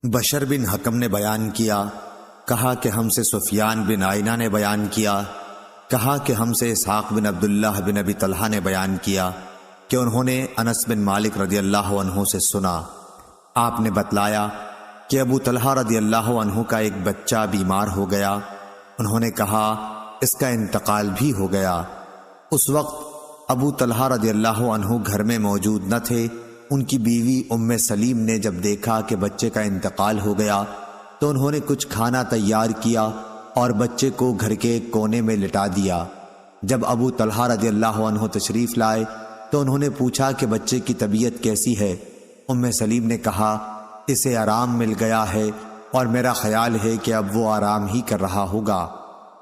بشر بن حکم نے بیان کیا، کہا کہ ہم سے سفیان بن عینہ نے بیان کیا، کہا کہ ہم سے اسحاق بن عبداللہ بن ابی طلحہ نے بیان کیا کہ انہوں نے انس بن مالک رضی اللہ عنہ سے سنا۔ آپ نے بتلایا کہ ابو طلحہ رضی اللہ عنہ کا ایک بچہ بیمار ہو گیا۔ انہوں نے کہا اس کا انتقال بھی ہو گیا۔ اس وقت ابو طلحہ رضی اللہ عنہ گھر میں موجود نہ تھے۔ ان کی بیوی ام سلیم نے جب دیکھا کہ بچے کا انتقال ہو گیا تو انہوں نے کچھ کھانا تیار کیا اور بچے کو گھر کے کونے میں لٹا دیا۔ جب ابو طلحہ رضی اللہ عنہ تشریف لائے تو انہوں نے پوچھا کہ بچے کی طبیعت کیسی ہے؟ ام سلیم نے کہا اسے آرام مل گیا ہے اور میرا خیال ہے کہ اب وہ آرام ہی کر رہا ہوگا۔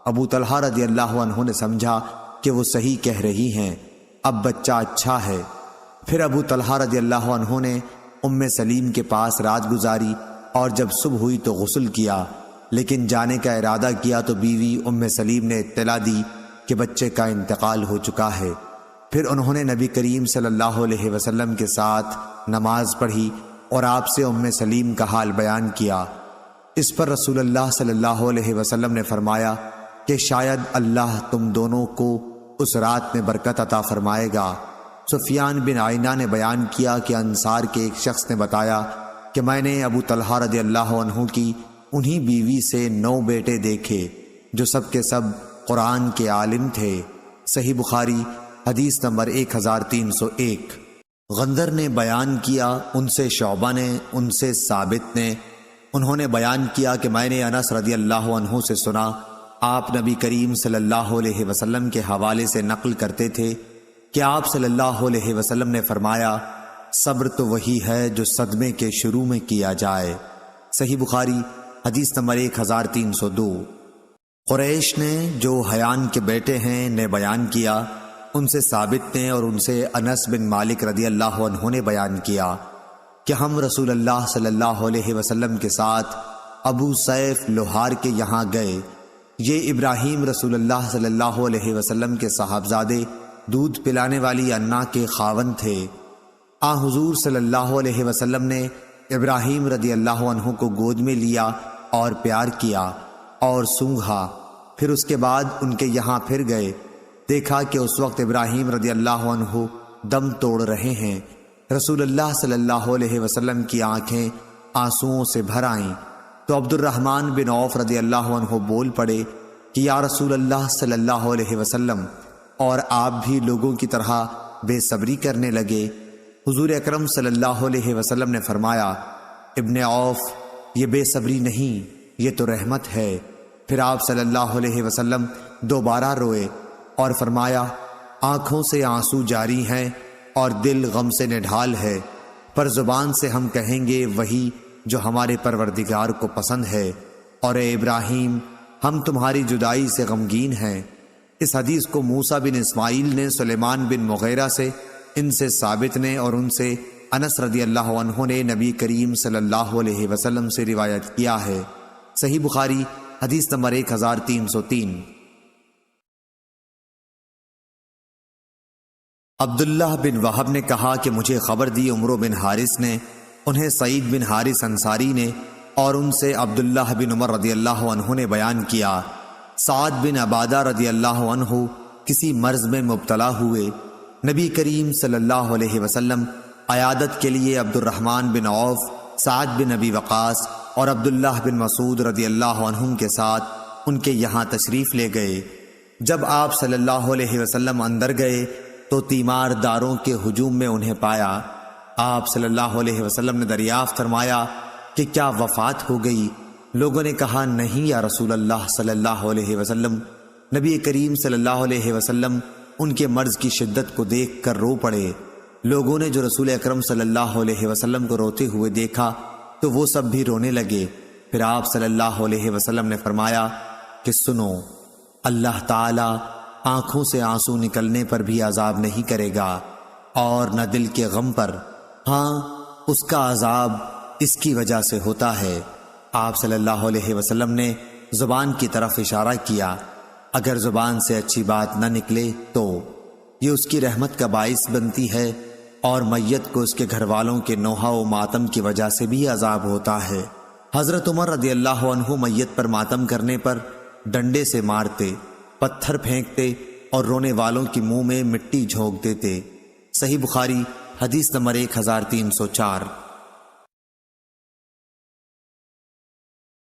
ابو طلحہ رضی اللہ عنہ نے سمجھا کہ وہ صحیح کہہ رہی ہیں، اب بچہ اچھا ہے۔ پھر ابو طلحہ رضی اللہ عنہ نے ام سلیم کے پاس رات گزاری اور جب صبح ہوئی تو غسل کیا، لیکن جانے کا ارادہ کیا تو بیوی ام سلیم نے اطلاع دی کہ بچے کا انتقال ہو چکا ہے۔ پھر انہوں نے نبی کریم صلی اللہ علیہ وسلم کے ساتھ نماز پڑھی اور آپ سے ام سلیم کا حال بیان کیا۔ اس پر رسول اللہ صلی اللہ علیہ وسلم نے فرمایا کہ شاید اللہ تم دونوں کو اس رات میں برکت عطا فرمائے گا۔ سفیان بن عینہ نے بیان کیا کہ انصار کے ایک شخص نے بتایا کہ میں نے ابو طلحہ رضی اللہ عنہ کی انہی بیوی سے 9 بیٹے دیکھے جو سب کے سب قرآن کے عالم تھے۔ صحیح بخاری حدیث نمبر 1301۔ غندر نے بیان کیا، ان سے شعبہ نے، ان سے ثابت نے، انہوں نے بیان کیا کہ میں نے انس رضی اللہ عنہ سے سنا، آپ نبی کریم صلی اللہ علیہ وسلم کے حوالے سے نقل کرتے تھے کہ آپ صلی اللہ علیہ وسلم نے فرمایا صبر تو وہی ہے جو صدمے کے شروع میں کیا جائے۔ صحیح بخاری حدیث نمبر 1302۔ قریش نے جو حیان کے بیٹے ہیں نے بیان کیا، ان سے ثابت نے اور ان سے انس بن مالک رضی اللہ عنہ نے بیان کیا کہ ہم رسول اللہ صلی اللہ علیہ وسلم کے ساتھ ابو سیف لوہار کے یہاں گئے۔ یہ ابراہیم رسول اللہ صلی اللہ علیہ وسلم کے صاحبزادے دودھ پلانے والی انا کے خاوند تھے۔ حضور صلی اللہ علیہ وسلم نے ابراہیم رضی اللہ عنہ کو گود میں لیا اور پیار کیا اور سونگھا۔ پھر اس کے بعد ان کے یہاں پھر گئے، دیکھا کہ اس وقت ابراہیم رضی اللہ عنہ دم توڑ رہے ہیں۔ رسول اللہ صلی اللہ علیہ وسلم کی آنکھیں آنسوؤں سے بھر آئیں تو عبد الرحمن بن عوف رضی اللہ عنہ بول پڑے کہ یا رسول اللہ صلی اللہ علیہ وسلم، اور آپ بھی لوگوں کی طرح بے صبری کرنے لگے۔ حضور اکرم صلی اللہ علیہ وسلم نے فرمایا ابن عوف، یہ بے صبری نہیں، یہ تو رحمت ہے۔ پھر آپ صلی اللہ علیہ وسلم دوبارہ روئے اور فرمایا آنکھوں سے آنسو جاری ہیں اور دل غم سے نڈھال ہے، پر زبان سے ہم کہیں گے وہی جو ہمارے پروردگار کو پسند ہے، اور اے ابراہیم ہم تمہاری جدائی سے غمگین ہیں۔ اس حدیث کو موسیٰ بن اسماعیل نے سلیمان بن مغیرہ سے، ان سے ثابت نے اور ان سے انس رضی اللہ عنہ نے نبی کریم صلی اللہ علیہ وسلم سے روایت کیا ہے۔ صحیح بخاری حدیث نمبر 1303۔ عبداللہ بن وہب نے کہا کہ مجھے خبر دی عمرو بن حارث نے، انہیں سعید بن حارث انصاری نے، اور ان سے عبداللہ بن عمر رضی اللہ عنہ نے بیان کیا سعد بن عبادہ رضی اللہ عنہ کسی مرض میں مبتلا ہوئے۔ نبی کریم صلی اللہ علیہ وسلم عیادت کے لیے عبد الرحمن بن عوف، سعد بن ابی وقاص اور عبداللہ بن مسعود رضی اللہ عنہم کے ساتھ ان کے یہاں تشریف لے گئے۔ جب آپ صلی اللہ علیہ وسلم اندر گئے تو تیمار داروں کے ہجوم میں انہیں پایا۔ آپ صلی اللہ علیہ وسلم نے دریافت فرمایا کہ کیا وفات ہو گئی؟ لوگوں نے کہا نہیں یا رسول اللہ صلی اللہ علیہ وسلم۔ نبی کریم صلی اللہ علیہ وسلم ان کے مرض کی شدت کو دیکھ کر رو پڑے۔ لوگوں نے جو رسول اکرم صلی اللہ علیہ وسلم کو روتے ہوئے دیکھا تو وہ سب بھی رونے لگے۔ پھر آپ صلی اللہ علیہ وسلم نے فرمایا کہ سنو، اللہ تعالی آنکھوں سے آنسو نکلنے پر بھی عذاب نہیں کرے گا اور نہ دل کے غم پر، ہاں اس کا عذاب اس کی وجہ سے ہوتا ہے۔ آپ صلی اللہ علیہ وسلم نے زبان کی طرف اشارہ کیا، اگر زبان سے اچھی بات نہ نکلے تو یہ اس کی رحمت کا باعث بنتی ہے، اور میت کو اس کے گھر والوں کے نوحہ و ماتم کی وجہ سے بھی عذاب ہوتا ہے۔ حضرت عمر رضی اللہ عنہ میت پر ماتم کرنے پر ڈنڈے سے مارتے، پتھر پھینکتے اور رونے والوں کی منہ میں مٹی جھونک دیتے۔ صحیح بخاری حدیث نمبر 1304۔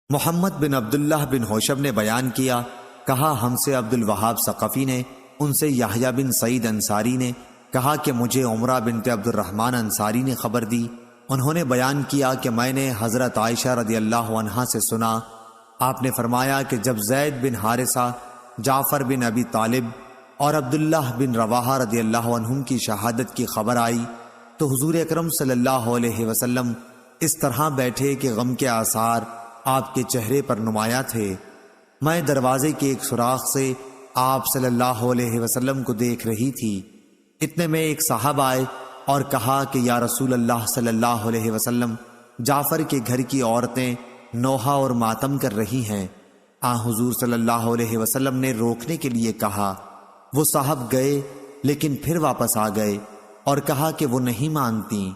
محمد بن عبداللہ بن ہوشب نے بیان کیا، کہا ہم سے عبد الوہاب ثقفی نے، ان سے یحییٰ بن سعید انصاری نے، کہا کہ مجھے عمرہ بنت عبد الرحمن انصاری نے خبر دی۔ انہوں نے بیان کیا کہ میں نے حضرت عائشہ رضی اللہ عنہا سے سنا، آپ نے فرمایا کہ جب زید بن حارثہ، جعفر بن ابی طالب اور عبداللہ بن رواحہ رضی اللہ عنہم کی شہادت کی خبر آئی تو حضور اکرم صلی اللہ علیہ وسلم اس طرح بیٹھے کہ غم کے آثار آپ کے چہرے پر نمایاں تھے۔ میں دروازے کے ایک سوراخ سے آپ صلی اللہ علیہ وسلم کو دیکھ رہی تھی۔ اتنے میں ایک صاحب آئے اور کہا کہ یا رسول اللہ صلی اللہ علیہ وسلم، جعفر کے گھر کی عورتیں نوحہ اور ماتم کر رہی ہیں۔ حضور صلی اللہ علیہ وسلم نے روکنے کے لیے کہا۔ وہ صاحب گئے لیکن پھر واپس آ گئے اور کہا کہ وہ نہیں مانتی۔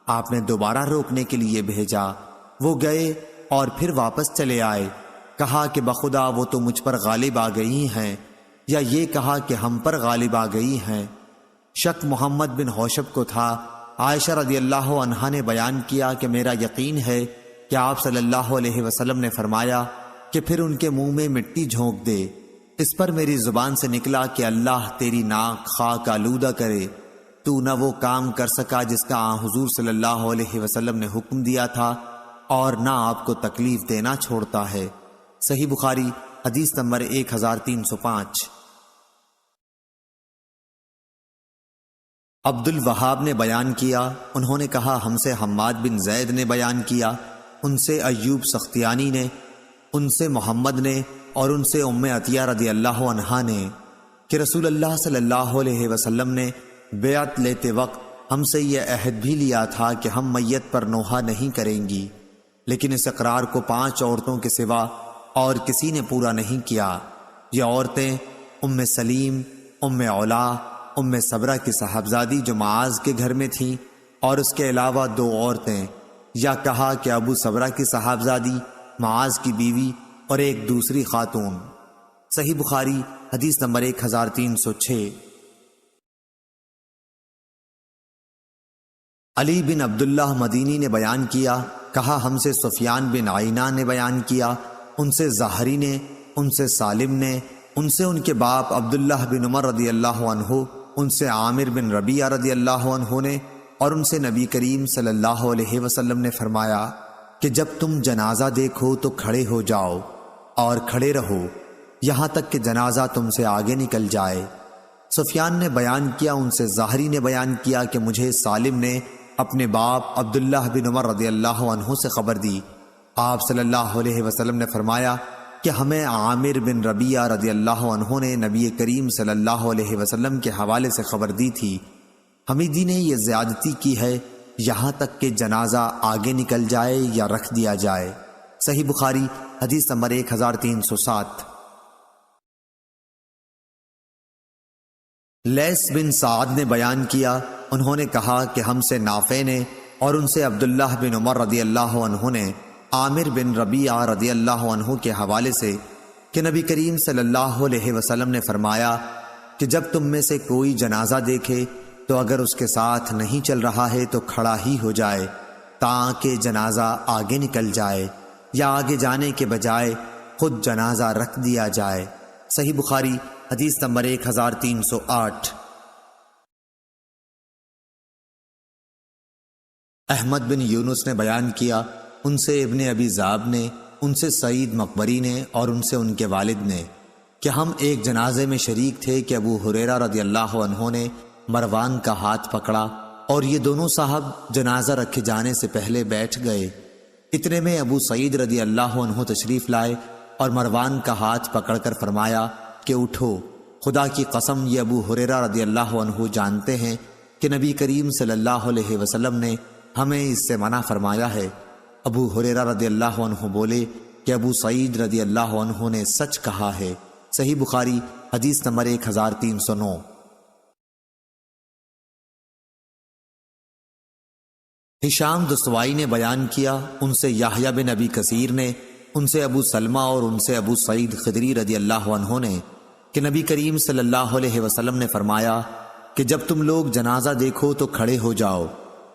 آپ نے دوبارہ روکنے کے لیے بھیجا۔ وہ گئے اور پھر واپس چلے آئے۔ کہا کہ بخدا وہ تو مجھ پر غالب آ گئی ہیں، یا یہ کہا کہ ہم پر غالب آ گئی ہیں۔ شک محمد بن ہوشب کو تھا۔ عائشہ رضی اللہ عنہا نے بیان کیا کہ میرا یقین ہے کہ آپ صلی اللہ علیہ وسلم نے فرمایا کہ پھر ان کے منہ میں مٹی جھونک دے۔ اس پر میری زبان سے نکلا کہ اللہ تیری ناک خاک آلودہ کرے، تو نہ وہ کام کر سکا جس کا حضور صلی اللہ علیہ وسلم نے حکم دیا تھا، اور نہ آپ کو تکلیف دینا چھوڑتا ہے۔ صحیح بخاری حدیث نمبر 1305۔ عبد الوہاب نے بیان کیا، انہوں نے کہا ہم سے حماد بن زید نے بیان کیا، ان سے ایوب سختیانی نے، ان سے محمد نے، اور ان سے ام عطیہ رضی اللہ عنہا نے کہ رسول اللہ صلی اللہ علیہ وسلم نے بیعت لیتے وقت ہم سے یہ عہد بھی لیا تھا کہ ہم میت پر نوحہ نہیں کریں گی، لیکن اس اقرار کو 5 عورتوں کے سوا اور کسی نے پورا نہیں کیا۔ یہ عورتیں ام سلیم، ام علا، ام صبرہ کی صاحبزادی جو معاذ کے گھر میں تھیں، اور اس کے علاوہ 2 عورتیں، یا کہا کہ ابو صبرہ کی صاحبزادی، معاذ کی بیوی، اور ایک دوسری خاتون۔ صحیح بخاری حدیث نمبر 1306۔ علی بن عبداللہ مدینی نے بیان کیا، کہا ہم سے سفیان بن عینہ نے بیان کیا، ان سے زہری نے، ان سے سالم نے، ان سے ان کے باپ عبداللہ بن عمر رضی اللہ عنہ، ان سے عامر بن ربیعہ رضی اللہ عنہ نے، اور ان سے نبی کریم صلی اللہ علیہ وسلم نے فرمایا کہ جب تم جنازہ دیکھو تو کھڑے ہو جاؤ اور کھڑے رہو یہاں تک کہ جنازہ تم سے آگے نکل جائے۔ سفیان نے بیان کیا، ان سے زہری نے بیان کیا کہ مجھے سالم نے اپنے باپ عبداللہ بن عمر رضی اللہ عنہ سے خبر دی۔ آپ صلی اللہ علیہ وسلم نے فرمایا کہ ہمیں عامر بن ربیعہ رضی اللہ عنہ نے نبی کریم صلی اللہ علیہ وسلم کے حوالے سے خبر دی تھی، حمیدی نے یہ زیادتی کی ہے یہاں تک کہ جنازہ آگے نکل جائے یا رکھ دیا جائے۔ صحیح بخاری حدیث نمبر 1307۔ لیث بن سعد نے بیان کیا، انہوں نے کہا کہ ہم سے نافع نے، اور ان سے عبداللہ بن عمر رضی اللہ عنہ نے عامر بن ربیعہ رضی اللہ عنہ کے حوالے سے کہ نبی کریم صلی اللہ علیہ وسلم نے فرمایا کہ جب تم میں سے کوئی جنازہ دیکھے تو اگر اس کے ساتھ نہیں چل رہا ہے تو کھڑا ہی ہو جائے تاکہ جنازہ آگے نکل جائے، یا آگے جانے کے بجائے خود جنازہ رکھ دیا جائے۔ صحیح بخاری حدیث نمبر 1308۔ احمد بن یونس نے بیان کیا، ان سے ابن ابی ذئب نے، ان سے سعید مقبری نے، اور ان سے ان کے والد نے کہ ہم ایک جنازے میں شریک تھے کہ ابو ہریرہ رضی اللہ عنہ نے مروان کا ہاتھ پکڑا اور یہ دونوں صاحب جنازہ رکھے جانے سے پہلے بیٹھ گئے۔ اتنے میں ابو سعید رضی اللہ عنہ تشریف لائے اور مروان کا ہاتھ پکڑ کر فرمایا کہ اٹھو، خدا کی قسم یہ ابو ہریرہ رضی اللہ عنہ جانتے ہیں کہ نبی کریم صلی اللہ علیہ وسلم نے ہمیں اس سے منع فرمایا ہے۔ ابو ہریرہ رضی اللہ عنہ بولے کہ ابو سعید رضی اللہ عنہ نے سچ کہا ہے۔ صحیح بخاری حدیث نمبر 1309۔ ہشام دستوائی نے بیان کیا، ان سے یحییٰ بن ابی کثیر نے، ان سے ابو سلمہ اور ان سے ابو سعید خدری رضی اللہ عنہ نے کہ نبی کریم صلی اللہ علیہ وسلم نے فرمایا کہ جب تم لوگ جنازہ دیکھو تو کھڑے ہو جاؤ،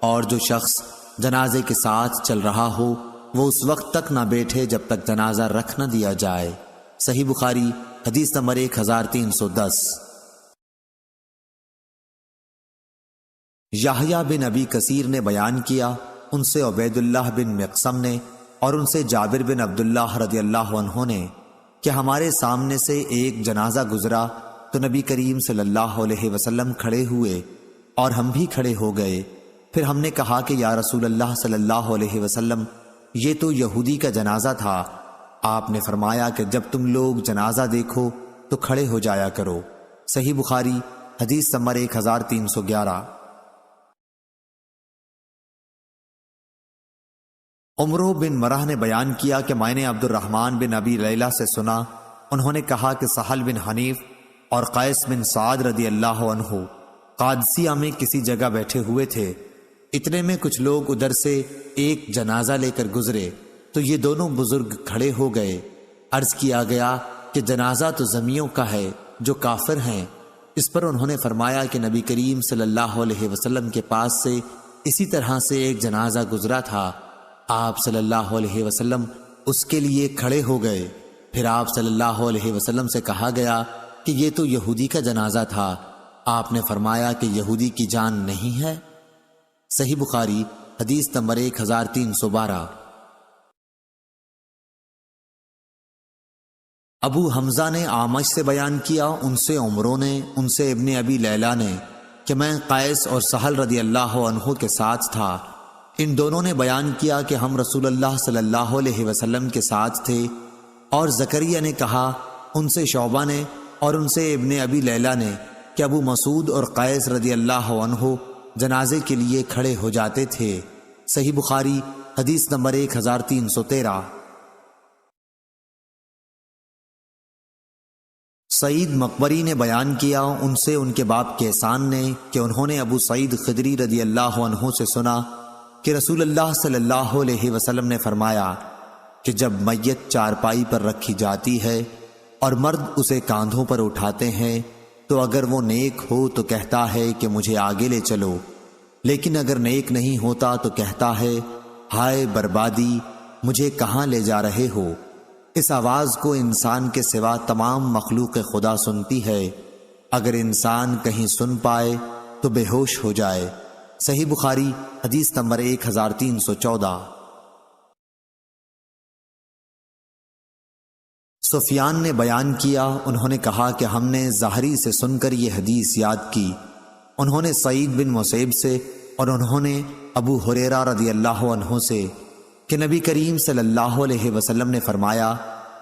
اور جو شخص جنازے کے ساتھ چل رہا ہو وہ اس وقت تک نہ بیٹھے جب تک جنازہ رکھ نہ دیا جائے۔ صحیح بخاری حدیث نمبر 1310۔ یحییٰ بن ابی کثیر نے بیان کیا، ان سے عبید اللہ بن مقسم نے اور ان سے جابر بن عبداللہ رضی اللہ عنہ نے کہ ہمارے سامنے سے ایک جنازہ گزرا تو نبی کریم صلی اللہ علیہ وسلم کھڑے ہوئے اور ہم بھی کھڑے ہو گئے۔ پھر ہم نے کہا کہ یا رسول اللہ صلی اللہ علیہ وسلم، یہ تو یہودی کا جنازہ تھا۔ آپ نے فرمایا کہ جب تم لوگ جنازہ دیکھو تو کھڑے ہو جایا کرو۔ صحیح بخاری حدیث نمبر 1311۔ عمرو بن مرہ نے بیان کیا کہ میں نے عبد الرحمن بن ابی لیلہ سے سنا، انہوں نے کہا کہ سہل بن حنیف اور قیس بن سعد رضی اللہ عنہ قادسیہ میں کسی جگہ بیٹھے ہوئے تھے، اتنے میں کچھ لوگ ادھر سے ایک جنازہ لے کر گزرے تو یہ دونوں بزرگ کھڑے ہو گئے۔ عرض کیا گیا کہ جنازہ تو زمیوں کا ہے جو کافر ہیں۔ اس پر انہوں نے فرمایا کہ نبی کریم صلی اللہ علیہ وسلم کے پاس سے اسی طرح سے ایک جنازہ گزرا تھا، آپ صلی اللہ علیہ وسلم اس کے لیے کھڑے ہو گئے۔ پھر آپ صلی اللہ علیہ وسلم سے کہا گیا کہ یہ تو یہودی کا جنازہ تھا، آپ نے فرمایا کہ یہودی کی جان نہیں ہے۔ صحیح بخاری حدیث نمبر 1312۔ ابو حمزہ نے اعمش سے بیان کیا، ان سے عمرو نے، ان سے ابن ابی لیلہ نے کہ میں قیس اور سہل رضی اللہ عنہ کے ساتھ تھا۔ ان دونوں نے بیان کیا کہ ہم رسول اللہ صلی اللہ علیہ وسلم کے ساتھ تھے، اور زکریا نے کہا، ان سے شعبہ نے اور ان سے ابن ابی لیلہ نے کہ ابو مسعود اور قیس رضی اللہ عنہ جنازے کے لیے کھڑے ہو جاتے تھے۔ صحیح بخاری حدیث نمبر 1313۔ سعید مقبری نے بیان کیا، ان سے ان کے باپ کیسان نے کہ انہوں نے ابو سعید خدری رضی اللہ عنہ سے سنا کہ رسول اللہ صلی اللہ علیہ وسلم نے فرمایا کہ جب میت چارپائی پر رکھی جاتی ہے اور مرد اسے کاندھوں پر اٹھاتے ہیں تو اگر وہ نیک ہو تو کہتا ہے کہ مجھے آگے لے چلو، لیکن اگر نیک نہیں ہوتا تو کہتا ہے ہائے بربادی، مجھے کہاں لے جا رہے ہو۔ اس آواز کو انسان کے سوا تمام مخلوق خدا سنتی ہے، اگر انسان کہیں سن پائے تو بے ہوش ہو جائے۔ صحیح بخاری حدیث نمبر 1314۔ سفیان نے بیان کیا، انہوں نے کہا کہ ہم نے زہری سے سن کر یہ حدیث یاد کی، انہوں نے سعید بن مسیب سے اور انہوں نے ابو ہریرہ رضی اللہ عنہ سے کہ نبی کریم صلی اللہ علیہ وسلم نے فرمایا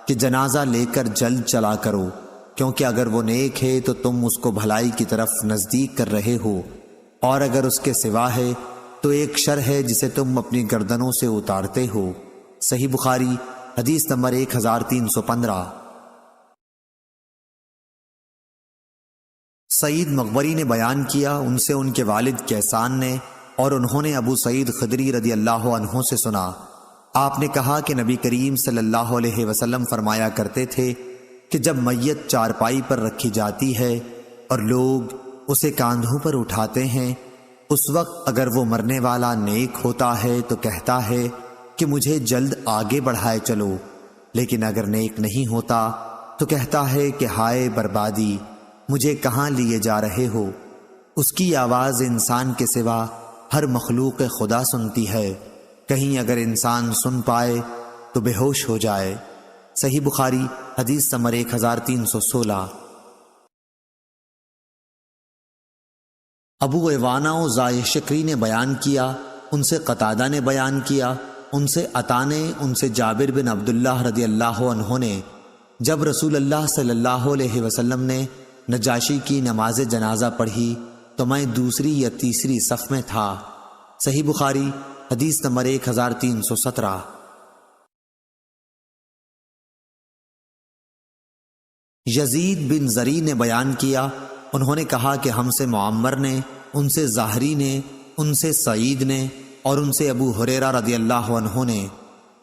کہ جنازہ لے کر جلد چلا کرو، کیونکہ اگر وہ نیک ہے تو تم اس کو بھلائی کی طرف نزدیک کر رہے ہو، اور اگر اس کے سوا ہے تو ایک شر ہے جسے تم اپنی گردنوں سے اتارتے ہو۔ صحیح بخاری حدیث نمبر 1315۔ سعید مقبری نے بیان کیا، ان سے ان کے والد کیسان نے اور انہوں نے ابو سعید خدری رضی اللہ عنہ سے سنا، آپ نے کہا کہ نبی کریم صلی اللہ علیہ وسلم فرمایا کرتے تھے کہ جب میت چارپائی پر رکھی جاتی ہے اور لوگ اسے کاندھوں پر اٹھاتے ہیں، اس وقت اگر وہ مرنے والا نیک ہوتا ہے تو کہتا ہے کہ مجھے جلد آگے بڑھائے چلو، لیکن اگر نیک نہیں ہوتا تو کہتا ہے کہ ہائے بربادی، مجھے کہاں لیے جا رہے ہو۔ اس کی آواز انسان کے سوا ہر مخلوق خدا سنتی ہے، کہیں اگر انسان سن پائے تو بے ہوش ہو جائے۔ صحیح بخاری حدیث نمبر 1316۔ ابو عوانہ و زائے شکری نے بیان کیا، ان سے قتادہ نے بیان کیا، ان سے عطا نے، ان سے جابر بن عبداللہ رضی اللہ عنہ نے جب رسول اللہ صلی اللہ علیہ وسلم نے نجاشی کی نماز جنازہ پڑھی تو میں دوسری یا تیسری صف میں تھا۔ صحیح بخاری حدیث نمبر 1317۔ یزید بن زری نے بیان کیا، انہوں نے کہا کہ ہم سے معمر نے، ان سے زاہری نے، ان سے سعید نے، اور ان سے ابو ہریرہ رضی اللہ عنہ نے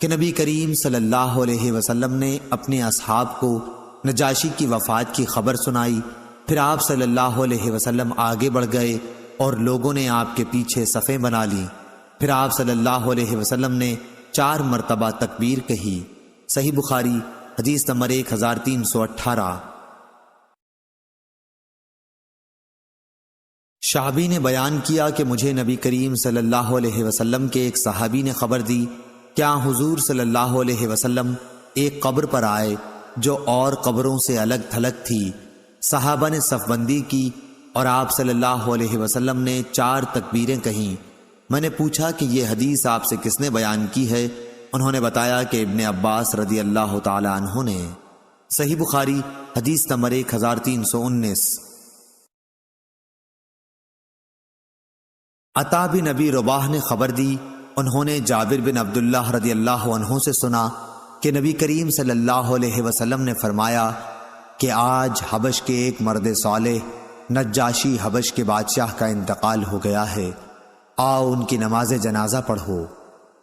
کہ نبی کریم صلی اللہ علیہ وسلم نے اپنے اصحاب کو نجاشی کی وفات کی خبر سنائی۔ پھر آپ صلی اللہ علیہ وسلم آگے بڑھ گئے اور لوگوں نے آپ کے پیچھے صفیں بنا لی۔ پھر آپ صلی اللہ علیہ وسلم نے 4 مرتبہ تکبیر کہی۔ صحیح بخاری حدیث نمبر 1318۔ شعبی نے بیان کیا کہ مجھے نبی کریم صلی اللہ علیہ وسلم کے ایک صحابی نے خبر دی کیا حضور صلی اللہ علیہ وسلم ایک قبر پر آئے جو اور قبروں سے الگ تھلگ تھی۔ صحابہ نے صف بندی کی اور آپ صلی اللہ علیہ وسلم نے 4 تکبیریں کہیں۔ میں نے پوچھا کہ یہ حدیث آپ سے کس نے بیان کی ہے؟ انہوں نے بتایا کہ ابن عباس رضی اللہ تعالی عنہ نے۔ صحیح بخاری حدیث نمبر 1319۔ عطا بن نبی رباح نے خبر دی، انہوں نے جابر بن عبداللہ رضی اللہ عنہ سے سنا کہ نبی کریم صلی اللہ علیہ وسلم نے فرمایا کہ آج حبش کے ایک مرد صالح نجاشی حبش کے بادشاہ کا انتقال ہو گیا ہے، آؤ ان کی نماز جنازہ پڑھو۔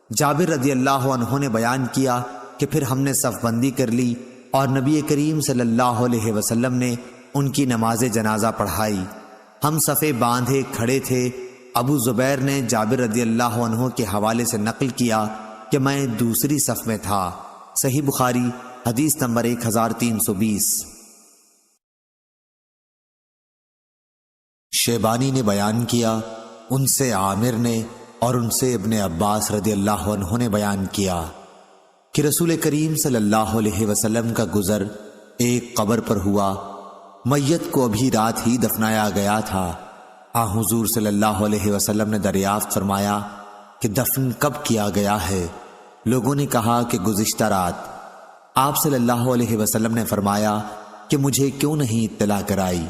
جابر رضی اللہ عنہ نے بیان کیا کہ پھر ہم نے صف بندی کر لی اور نبی کریم صلی اللہ علیہ وسلم نے ان کی نماز جنازہ پڑھائی۔ ہم صفیں باندھے کھڑے تھے۔ ابو زبیر نے جابر رضی اللہ عنہ کے حوالے سے نقل کیا کہ میں دوسری صف میں تھا۔ صحیح بخاری حدیث نمبر 1320۔ شیبانی نے بیان کیا، ان سے عامر نے اور ان سے ابن عباس رضی اللہ عنہ نے بیان کیا کہ رسول کریم صلی اللہ علیہ وسلم کا گزر ایک قبر پر ہوا۔ میت کو ابھی رات ہی دفنایا گیا تھا۔ حضور صلی اللہ علیہ وسلم نے دریافت فرمایا کہ دفن کب کیا گیا ہے؟ لوگوں نے کہا کہ گزشتہ رات۔ آپ صلی اللہ علیہ وسلم نے فرمایا کہ مجھے کیوں نہیں اطلاع کرائی؟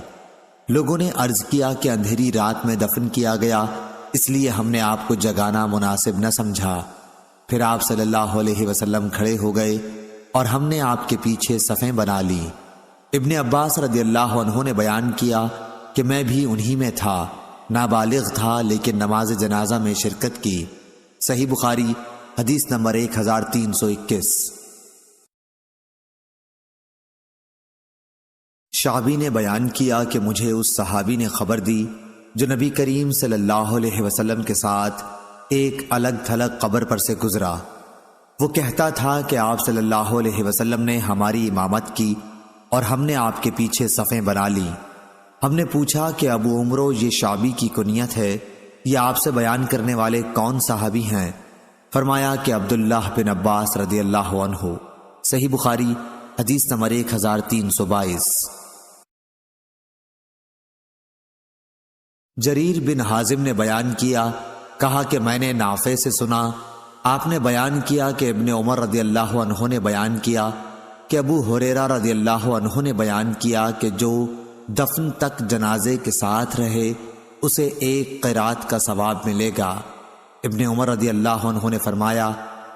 لوگوں نے عرض کیا کہ اندھیری رات میں دفن کیا گیا، اس لیے ہم نے آپ کو جگانا مناسب نہ سمجھا۔ پھر آپ صلی اللہ علیہ وسلم کھڑے ہو گئے اور ہم نے آپ کے پیچھے صفیں بنا لی۔ ابن عباس رضی اللہ عنہ نے بیان کیا کہ میں بھی انہی میں تھا، نابالغ تھا لیکن نماز جنازہ میں شرکت کی۔ صحیح بخاری حدیث نمبر 1321۔ شعبی نے بیان کیا کہ مجھے اس صحابی نے خبر دی جو نبی کریم صلی اللہ علیہ وسلم کے ساتھ ایک الگ تھلگ قبر پر سے گزرا۔ وہ کہتا تھا کہ آپ صلی اللہ علیہ وسلم نے ہماری امامت کی اور ہم نے آپ کے پیچھے صفیں بنا لی۔ ہم نے پوچھا کہ ابو عمرو یہ شعبی کی کنیت ہے، یہ آپ سے بیان کرنے والے کون صحابی ہیں؟ فرمایا کہ عبداللہ بن عباس رضی اللہ عنہ۔ صحیح بخاری حدیث نمبر 1322۔ جریر بن حازم نے بیان کیا، کہا کہ میں نے نافع سے سنا، آپ نے بیان کیا کہ ابن عمر رضی اللہ عنہ نے بیان کیا کہ ابو ہریرہ رضی اللہ عنہ نے بیان کیا کہ جو دفن تک جنازے کے ساتھ رہے اسے ایک قرات کا ثواب ملے گا۔ ابن عمر رضی اللہ عنہ نے فرمایا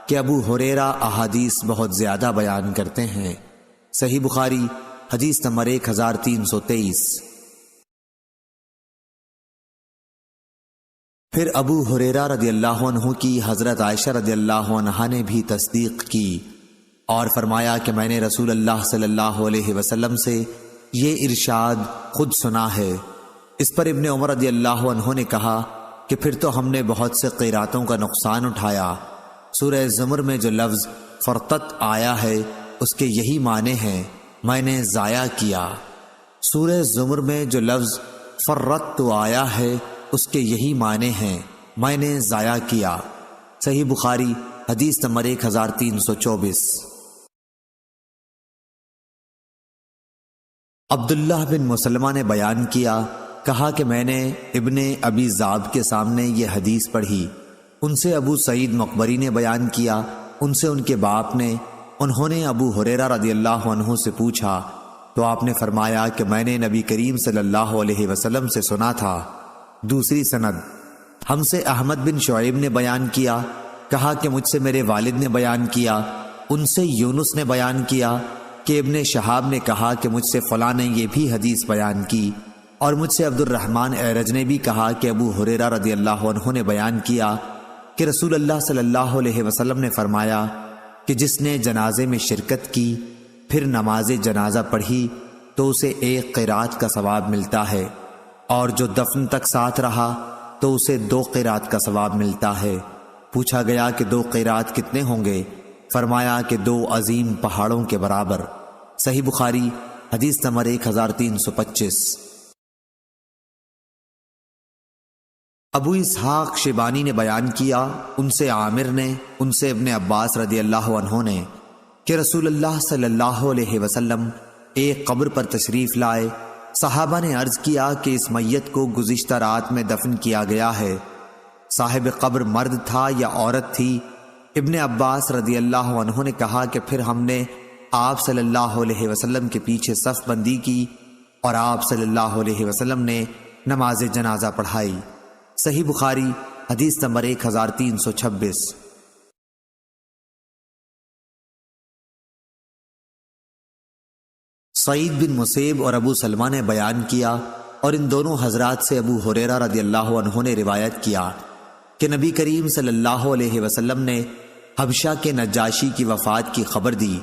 کہ ابو ہریرہ احادیث بہت زیادہ بیان کرتے ہیں۔ صحیح بخاری حدیث نمبر 1323۔ پھر ابو ہریرہ رضی اللہ عنہ کی حضرت عائشہ رضی اللہ عنہا نے بھی تصدیق کی اور فرمایا کہ میں نے رسول اللہ صلی اللہ علیہ وسلم سے یہ ارشاد خود سنا ہے۔ اس پر ابن عمر رضی اللہ عنہ نے کہا کہ پھر تو ہم نے بہت سے قیراتوں کا نقصان اٹھایا۔ سورہ زمر میں جو لفظ فرتت آیا ہے اس کے یہی معنی ہیں، میں نے ضائع کیا۔ سورہ زمر میں جو لفظ فرت آیا ہے اس کے یہی معنی ہیں، میں نے ضائع کیا۔ صحیح بخاری حدیث نمبر 1324۔ عبداللہ بن مسلمہ نے بیان کیا، کہا کہ میں نے ابن ابی ذاب کے سامنے یہ حدیث پڑھی، ان سے ابو سعید مقبری نے بیان کیا، ان سے ان کے باپ نے، انہوں نے ابو ہریرہ رضی اللہ عنہ سے پوچھا تو آپ نے فرمایا کہ میں نے نبی کریم صلی اللہ علیہ وسلم سے سنا تھا۔ دوسری سند ہم سے احمد بن شعیب نے بیان کیا، کہا کہ مجھ سے میرے والد نے بیان کیا، ان سے یونس نے بیان کیا کہ ابن شہاب نے کہا کہ مجھ سے فلاں نے یہ بھی حدیث بیان کی، اور مجھ سے عبد الرحمن اعرج نے بھی کہا کہ ابو ہریرہ رضی اللہ عنہ نے بیان کیا کہ رسول اللہ صلی اللہ علیہ وسلم نے فرمایا کہ جس نے جنازے میں شرکت کی پھر نماز جنازہ پڑھی تو اسے 1 قرات کا ثواب ملتا ہے، اور جو دفن تک ساتھ رہا تو اسے 2 قرات کا ثواب ملتا ہے۔ پوچھا گیا کہ 2 قرات کتنے ہوں گے؟ فرمایا کہ 2 عظیم پہاڑوں کے برابر۔ صحیح بخاری حدیث نمبر 1325۔ ابو اسحاق شیبانی نے بیان کیا، ان سے عامر نے، ان سے ابن عباس رضی اللہ عنہ نے، کہ رسول اللہ صلی اللہ علیہ وسلم ایک قبر پر تشریف لائے۔ صحابہ نے عرض کیا کہ اس میت کو گزشتہ رات میں دفن کیا گیا ہے، صاحب قبر مرد تھا یا عورت تھی؟ ابن عباس رضی اللہ عنہ نے کہا کہ پھر ہم نے آپ صلی اللہ علیہ وسلم کے پیچھے صف بندی کی اور آپ صلی اللہ علیہ وسلم نے نماز جنازہ پڑھائی۔ صحیح بخاری حدیث نمبر 1326۔ سعید بن مسیب اور ابو سلمہ نے بیان کیا، اور ان دونوں حضرات سے ابو ہریرہ رضی اللہ عنہ نے روایت کیا کہ نبی کریم صلی اللہ علیہ وسلم نے حبشہ کے نجاشی کی وفات کی خبر دی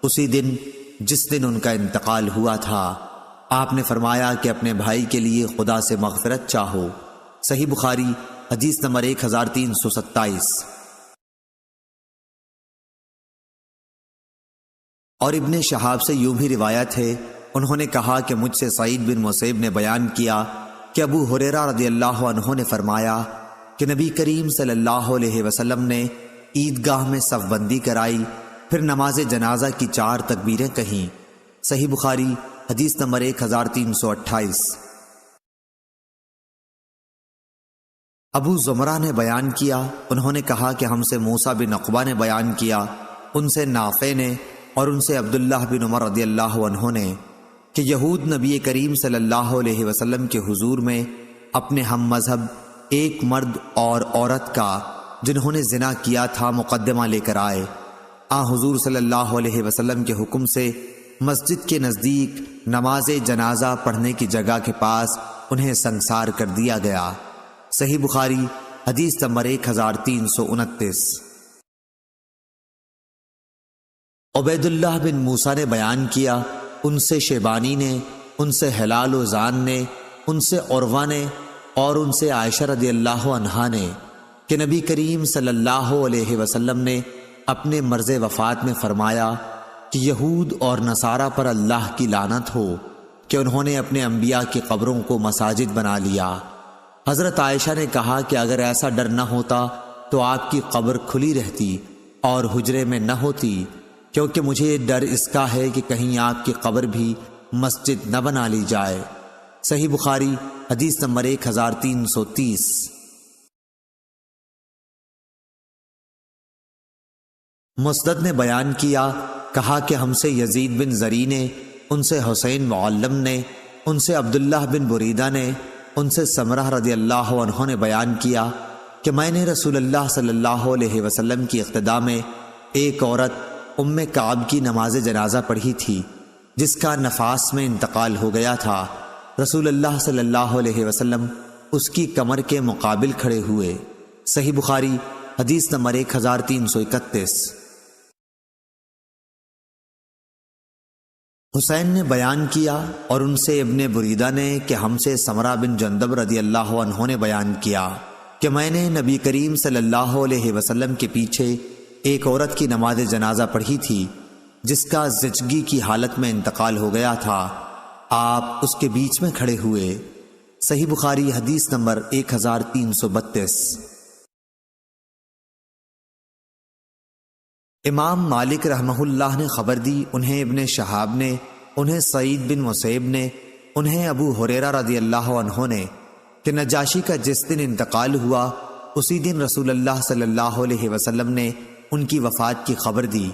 اسی دن جس دن ان کا انتقال ہوا تھا۔ آپ نے فرمایا کہ اپنے بھائی کے لیے خدا سے مغفرت چاہو۔ صحیح بخاری حدیث نمبر 1327۔ اور ابن شہاب سے یوں بھی روایت ہے، انہوں نے کہا کہ مجھ سے سعید بن مسیب نے بیان کیا کہ ابو ہریرہ رضی اللہ عنہ نے فرمایا کہ نبی کریم صلی اللہ علیہ وسلم نے عیدگاہ میں صف بندی کرائی، پھر نماز جنازہ کی 4 تکبیریں کہیں۔ صحیح بخاری حدیث نمبر 1328۔ ابو زمرہ نے بیان کیا، انہوں نے کہا کہ ہم سے موسیٰ بن عقبہ نے بیان کیا، ان سے نافع نے اور ان سے عبداللہ بن عمر رضی اللہ عنہ نے، کہ یہود نبی کریم صلی اللہ علیہ وسلم کے حضور میں اپنے ہم مذہب ایک مرد اور عورت کا جنہوں نے زنا کیا تھا مقدمہ لے کر آئے۔ حضور صلی اللہ علیہ وسلم کے حکم سے مسجد کے نزدیک نماز جنازہ پڑھنے کی جگہ کے پاس انہیں سنسار کر دیا گیا۔ صحیح بخاری حدیث نمبر 1329۔ عبید اللہ بن موسیٰ نے بیان کیا، ان سے شیبانی نے، ان سے ہلال و زان نے، ان سے عروہ نے اور ان سے عائشہ رضی اللہ عنہا نے کہ نبی کریم صلی اللہ علیہ وسلم نے اپنے مرض وفات میں فرمایا کہ یہود اور نصارہ پر اللہ کی لعنت ہو کہ انہوں نے اپنے انبیاء کی قبروں کو مساجد بنا لیا۔ حضرت عائشہ نے کہا کہ اگر ایسا ڈر نہ ہوتا تو آپ کی قبر کھلی رہتی اور حجرے میں نہ ہوتی، کیونکہ مجھے ڈر اس کا ہے کہ کہیں آپ کی قبر بھی مسجد نہ بنا لی جائے۔ صحیح بخاری حدیث نمبر 1330۔ مسدد نے بیان کیا، کہا کہ ہم سے یزید بن زری نے، ان سے حسین معلم نے، ان سے عبداللہ بن بریدہ نے، ان سے سمرہ رضی اللہ عنہ نے بیان کیا کہ میں نے رسول اللہ صلی اللہ علیہ وسلم کی اقتداء میں ایک عورت ام کعب کی نماز جنازہ پڑھی تھی جس کا نفاس میں انتقال ہو گیا تھا۔ رسول اللہ صلی اللہ علیہ وسلم اس کی کمر کے مقابل کھڑے ہوئے۔ صحیح بخاری حدیث نمبر 1331۔ حسین نے بیان کیا اور ان سے ابن بریدہ نے کہ ہم سے سمرہ بن جندب رضی اللہ عنہ نے بیان کیا کہ میں نے نبی کریم صلی اللہ علیہ وسلم کے پیچھے ایک عورت کی نماز جنازہ پڑھی تھی جس کا زچگی کی حالت میں انتقال ہو گیا تھا، آپ اس کے بیچ میں کھڑے ہوئے۔ صحیح بخاری حدیث نمبر 1332۔ امام مالک رحمہ اللہ نے خبر دی، انہیں ابن شہاب نے، انہیں سعید بن مسیب نے، انہیں ابو ہریرہ رضی اللہ عنہ نے کہ نجاشی کا جس دن انتقال ہوا اسی دن رسول اللہ صلی اللہ علیہ وسلم نے ان کی وفات کی خبر دی،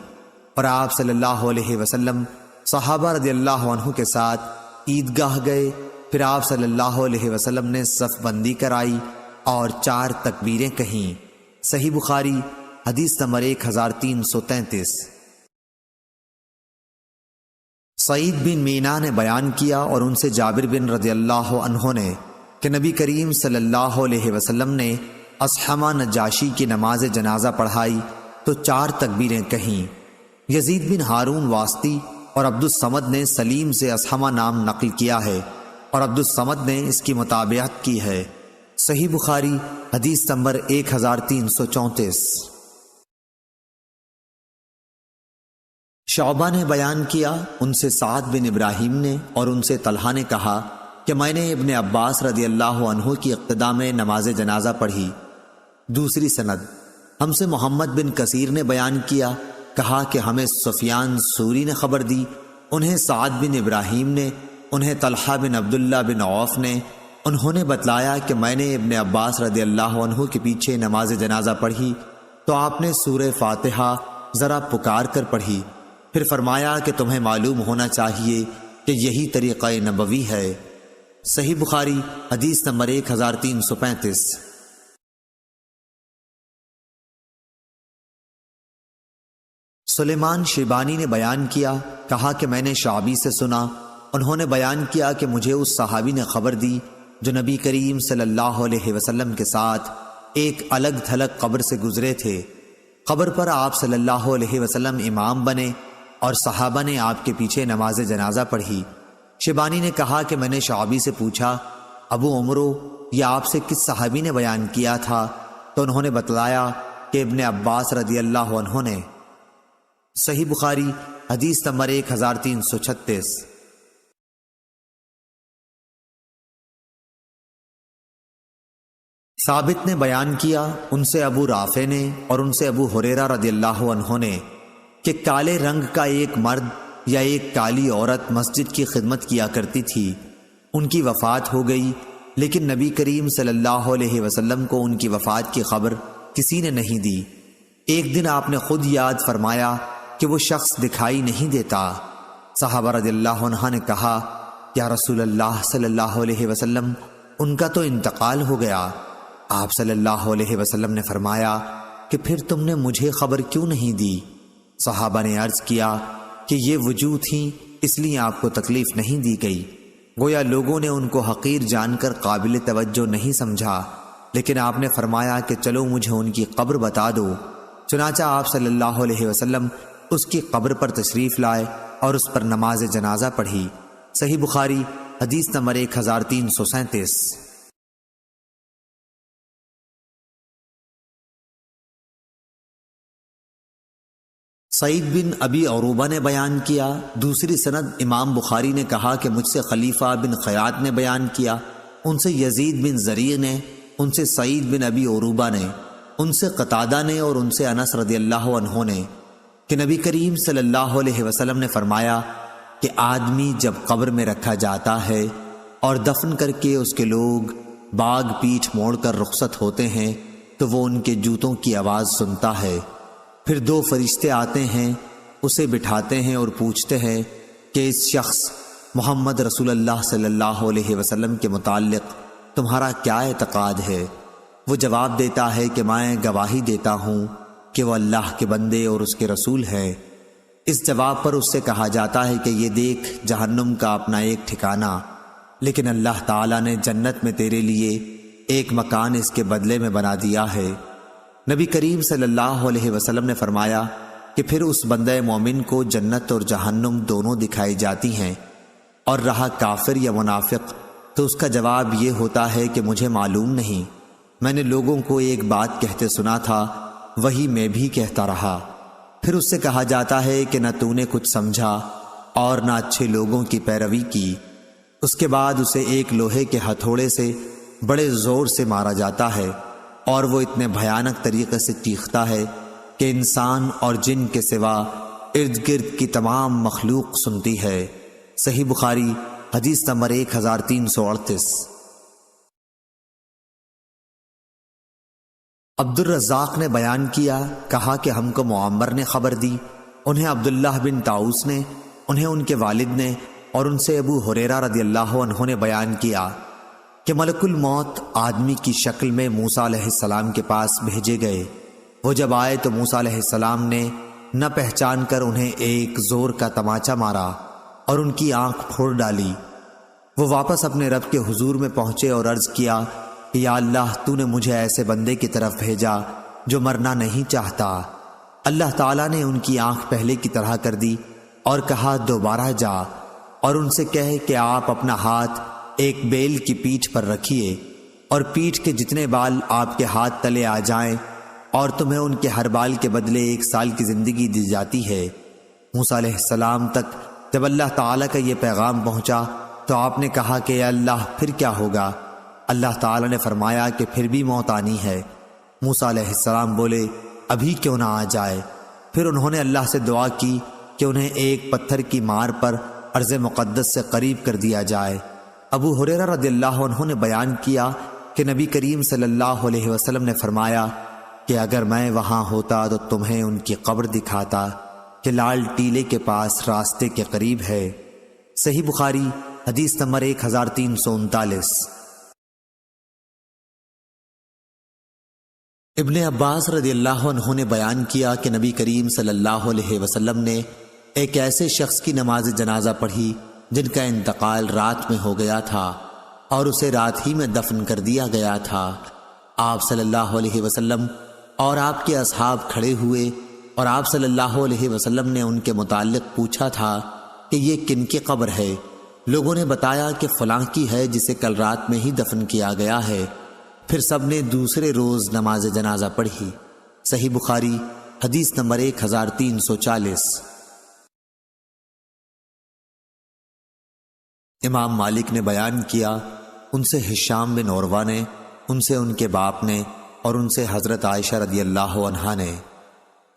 اور آپ صلی اللہ علیہ وسلم صحابہ رضی اللہ عنہ کے ساتھ عیدگاہ گئے، پھر آپ صلی اللہ علیہ وسلم نے صف بندی کرائی اور 4 تکبیریں کہیں۔ صحیح بخاری حدیث نمبر 1333۔ سعید بن مینا نے بیان کیا اور ان سے جابر بن رضی اللہ عنہ نے کہ نبی کریم صلی اللہ علیہ وسلم نے اصحمہ نجاشی کی نماز جنازہ پڑھائی تو 4 تکبیریں کہیں۔ یزید بن ہارون واسطی اور عبد الصمد نے سلیم سے اصحمہ نام نقل کیا ہے اور عبد الصمد نے اس کی متابعت کی ہے۔ صحیح بخاری حدیث نمبر 1334۔ شعبہ نے بیان کیا، ان سے سعد بن ابراہیم نے اور ان سے طلحہ نے کہا کہ میں نے ابن عباس رضی اللہ عنہ کی اقتداء میں نماز جنازہ پڑھی۔ دوسری سند، ہم سے محمد بن کثیر نے بیان کیا، کہا کہ ہمیں سفیان سوری نے خبر دی، انہیں سعد بن ابراہیم نے، انہیں طلحہ بن عبداللہ بن عوف نے، انہوں نے بتلایا کہ میں نے ابن عباس رضی اللہ عنہ کے پیچھے نماز جنازہ پڑھی تو آپ نے سورہ فاتحہ ذرا پکار کر پڑھی، پھر فرمایا کہ تمہیں معلوم ہونا چاہیے کہ یہی طریقہ نبوی ہے۔ صحیح بخاری حدیث نمبر 1335۔ سلیمان شیبانی نے بیان کیا، کہا کہ میں نے شعبی سے سنا، انہوں نے بیان کیا کہ مجھے اس صحابی نے خبر دی جو نبی کریم صلی اللہ علیہ وسلم کے ساتھ ایک الگ تھلگ قبر سے گزرے تھے۔ قبر پر آپ صلی اللہ علیہ وسلم امام بنے اور صحابہ نے آپ کے پیچھے نماز جنازہ پڑھی۔ شیبانی نے کہا کہ میں نے شعبی سے پوچھا، ابو عمرو، یہ آپ سے کس صحابی نے بیان کیا تھا؟ تو انہوں نے بتلایا کہ ابن عباس رضی اللہ عنہ نے۔ صحیح بخاری حدیث نمبر 1336۔ ثابت نے بیان کیا، ان سے ابو رافع نے اور ان سے ابو ہریرہ رضی اللہ عنہ نے کہ کالے رنگ کا ایک مرد یا ایک کالی عورت مسجد کی خدمت کیا کرتی تھی، ان کی وفات ہو گئی، لیکن نبی کریم صلی اللہ علیہ وسلم کو ان کی وفات کی خبر کسی نے نہیں دی۔ ایک دن آپ نے خود یاد فرمایا کہ وہ شخص دکھائی نہیں دیتا۔ صحابہ رضی اللہ عنہ نے کہا، یا رسول اللہ صلی اللہ علیہ وسلم، ان کا تو انتقال ہو گیا۔ آپ صلی اللہ علیہ وسلم نے فرمایا کہ پھر تم نے مجھے خبر کیوں نہیں دی؟ صحابہ نے عرض کیا کہ یہ وجوہ تھیں، اس لیے آپ کو تکلیف نہیں دی گئی۔ گویا لوگوں نے ان کو حقیر جان کر قابل توجہ نہیں سمجھا، لیکن آپ نے فرمایا کہ چلو مجھے ان کی قبر بتا دو۔ چنانچہ آپ صلی اللہ علیہ وسلم اس کی قبر پر تشریف لائے اور اس پر نماز جنازہ پڑھی۔ صحیح بخاری حدیث نمبر 1337۔ سعید بن ابی عروبہ نے بیان کیا، دوسری سند امام بخاری نے کہا کہ مجھ سے خلیفہ بن خیاط نے بیان کیا، ان سے یزید بن زریع نے، ان سے سعید بن ابی عروبہ نے، ان سے قتادہ نے اور ان سے انس رضی اللہ عنہ نے کہ نبی کریم صلی اللہ علیہ وسلم نے فرمایا کہ آدمی جب قبر میں رکھا جاتا ہے اور دفن کر کے اس کے لوگ باغ پیٹھ موڑ کر رخصت ہوتے ہیں تو وہ ان کے جوتوں کی آواز سنتا ہے، پھر 2 فرشتے آتے ہیں، اسے بٹھاتے ہیں اور پوچھتے ہیں کہ اس شخص محمد رسول اللہ صلی اللہ علیہ وسلم کے متعلق تمہارا کیا اعتقاد ہے؟ وہ جواب دیتا ہے کہ میں گواہی دیتا ہوں کہ وہ اللہ کے بندے اور اس کے رسول ہیں۔ اس جواب پر اس سے کہا جاتا ہے کہ یہ دیکھ جہنم کا اپنا ایک ٹھکانہ، لیکن اللہ تعالیٰ نے جنت میں تیرے لیے ایک مکان اس کے بدلے میں بنا دیا ہے۔ نبی کریم صلی اللہ علیہ وسلم نے فرمایا کہ پھر اس بندہ مومن کو جنت اور جہنم دونوں دکھائی جاتی ہیں، اور رہا کافر یا منافق تو اس کا جواب یہ ہوتا ہے کہ مجھے معلوم نہیں، میں نے لوگوں کو ایک بات کہتے سنا تھا، وہی میں بھی کہتا رہا۔ پھر اس سے کہا جاتا ہے کہ نہ تو نے کچھ سمجھا اور نہ اچھے لوگوں کی پیروی کی۔ اس کے بعد اسے ایک لوہے کے ہتھوڑے سے بڑے زور سے مارا جاتا ہے، اور وہ اتنے بھیانک طریقے سے چیختا ہے کہ انسان اور جن کے سوا ارد گرد کی تمام مخلوق سنتی ہے۔ صحیح بخاری حدیث نمبر 1338۔ عبد الرزاق نے بیان کیا، کہا کہ ہم کو معمر نے خبر دی، انہیں عبداللہ بن طاؤس نے، انہیں ان کے والد نے اور ان سے ابو ہریرہ رضی اللہ عنہ نے بیان کیا کہ ملک الموت آدمی کی شکل میں موسیٰ علیہ السلام کے پاس بھیجے گئے۔ وہ جب آئے تو موسیٰ علیہ السلام نے نہ پہچان کر انہیں ایک زور کا تماچا مارا اور ان کی آنکھ پھوڑ ڈالی۔ وہ واپس اپنے رب کے حضور میں پہنچے اور عرض کیا کہ یا اللہ تو نے مجھے ایسے بندے کی طرف بھیجا جو مرنا نہیں چاہتا۔ اللہ تعالیٰ نے ان کی آنکھ پہلے کی طرح کر دی اور کہا دوبارہ جا اور ان سے کہے کہ آپ اپنا ہاتھ ایک بیل کی پیٹھ پر رکھیے اور پیٹھ کے جتنے بال آپ کے ہاتھ تلے آ جائیں اور تمہیں ان کے ہر بال کے بدلے 1 سال کی زندگی دی جاتی ہے۔ موسیٰ علیہ السلام تک جب اللہ تعالیٰ کا یہ پیغام پہنچا تو آپ نے کہا کہ اے اللہ پھر کیا ہوگا؟ اللہ تعالیٰ نے فرمایا کہ پھر بھی موت آنی ہے۔ موسیٰ علیہ السلام بولے ابھی کیوں نہ آ جائے؟ پھر انہوں نے اللہ سے دعا کی کہ انہیں ایک پتھر کی مار پر ارض مقدس سے قریب کر دیا جائے۔ ابو ہریرہ رضی اللہ عنہ نے بیان کیا کہ نبی کریم صلی اللہ علیہ وسلم نے فرمایا کہ اگر میں وہاں ہوتا تو تمہیں ان کی قبر دکھاتا کہ لال ٹیلے کے پاس راستے کے قریب ہے۔ صحیح بخاری حدیث نمبر 1339۔ ابن عباس رضی اللہ عنہ نے بیان کیا کہ نبی کریم صلی اللہ علیہ وسلم نے ایک ایسے شخص کی نماز جنازہ پڑھی جن کا انتقال رات میں ہو گیا تھا اور اسے رات ہی میں دفن کر دیا گیا تھا۔ آپ صلی اللہ علیہ وسلم اور آپ کے اصحاب کھڑے ہوئے اور آپ صلی اللہ علیہ وسلم نے ان کے متعلق پوچھا تھا کہ یہ کن کی قبر ہے؟ لوگوں نے بتایا کہ فلاں کی ہے جسے کل رات میں ہی دفن کیا گیا ہے۔ پھر سب نے دوسرے روز نماز جنازہ پڑھی۔ صحیح بخاری حدیث نمبر 1340۔ امام مالک نے بیان کیا ان سے ہشام بن عروہ نے، ان سے ان کے باپ نے اور ان سے حضرت عائشہ رضی اللہ عنہا نے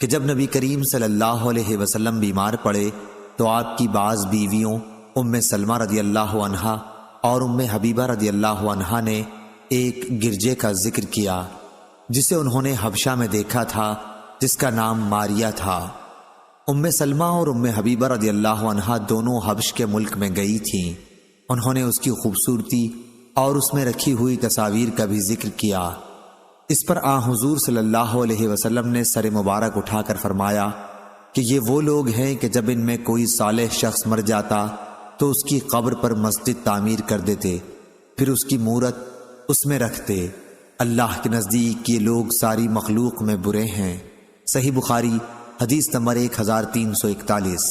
کہ جب نبی کریم صلی اللہ علیہ وسلم بیمار پڑے تو آپ کی بعض بیویوں ام سلمہ رضی اللہ عنہا اور ام حبیبہ رضی اللہ عنہا نے ایک گرجے کا ذکر کیا جسے انہوں نے حبشہ میں دیکھا تھا، جس کا نام ماریہ تھا۔ ام سلمہ اور ام حبیبہ رضی اللہ عنہا دونوں حبش کے ملک میں گئی تھیں۔ انہوں نے اس کی خوبصورتی اور اس میں رکھی ہوئی تصاویر کا بھی ذکر کیا۔ اس پر حضور صلی اللہ علیہ وسلم نے سر مبارک اٹھا کر فرمایا کہ یہ وہ لوگ ہیں کہ جب ان میں کوئی صالح شخص مر جاتا تو اس کی قبر پر مسجد تعمیر کر دیتے، پھر اس کی مورت اس میں رکھتے۔ اللہ کے نزدیک یہ لوگ ساری مخلوق میں برے ہیں۔ صحیح بخاری حدیث نمبر 1341۔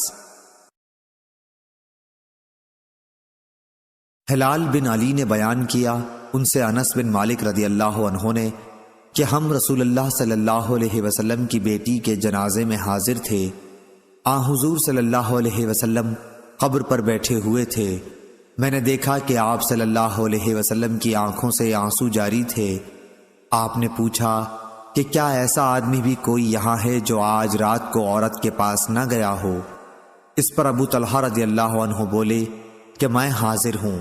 ہلال بن علی نے بیان کیا ان سے انس بن مالک رضی اللہ عنہ نے کہ ہم رسول اللہ صلی اللہ علیہ وسلم کی بیٹی کے جنازے میں حاضر تھے۔ حضور صلی اللہ علیہ وسلم قبر پر بیٹھے ہوئے تھے۔ میں نے دیکھا کہ آپ صلی اللہ علیہ وسلم کی آنکھوں سے آنسو جاری تھے۔ آپ نے پوچھا کہ کیا ایسا آدمی بھی کوئی یہاں ہے جو آج رات کو عورت کے پاس نہ گیا ہو؟ اس پر ابو طلحہ رضی اللہ عنہ بولے کہ میں حاضر ہوں۔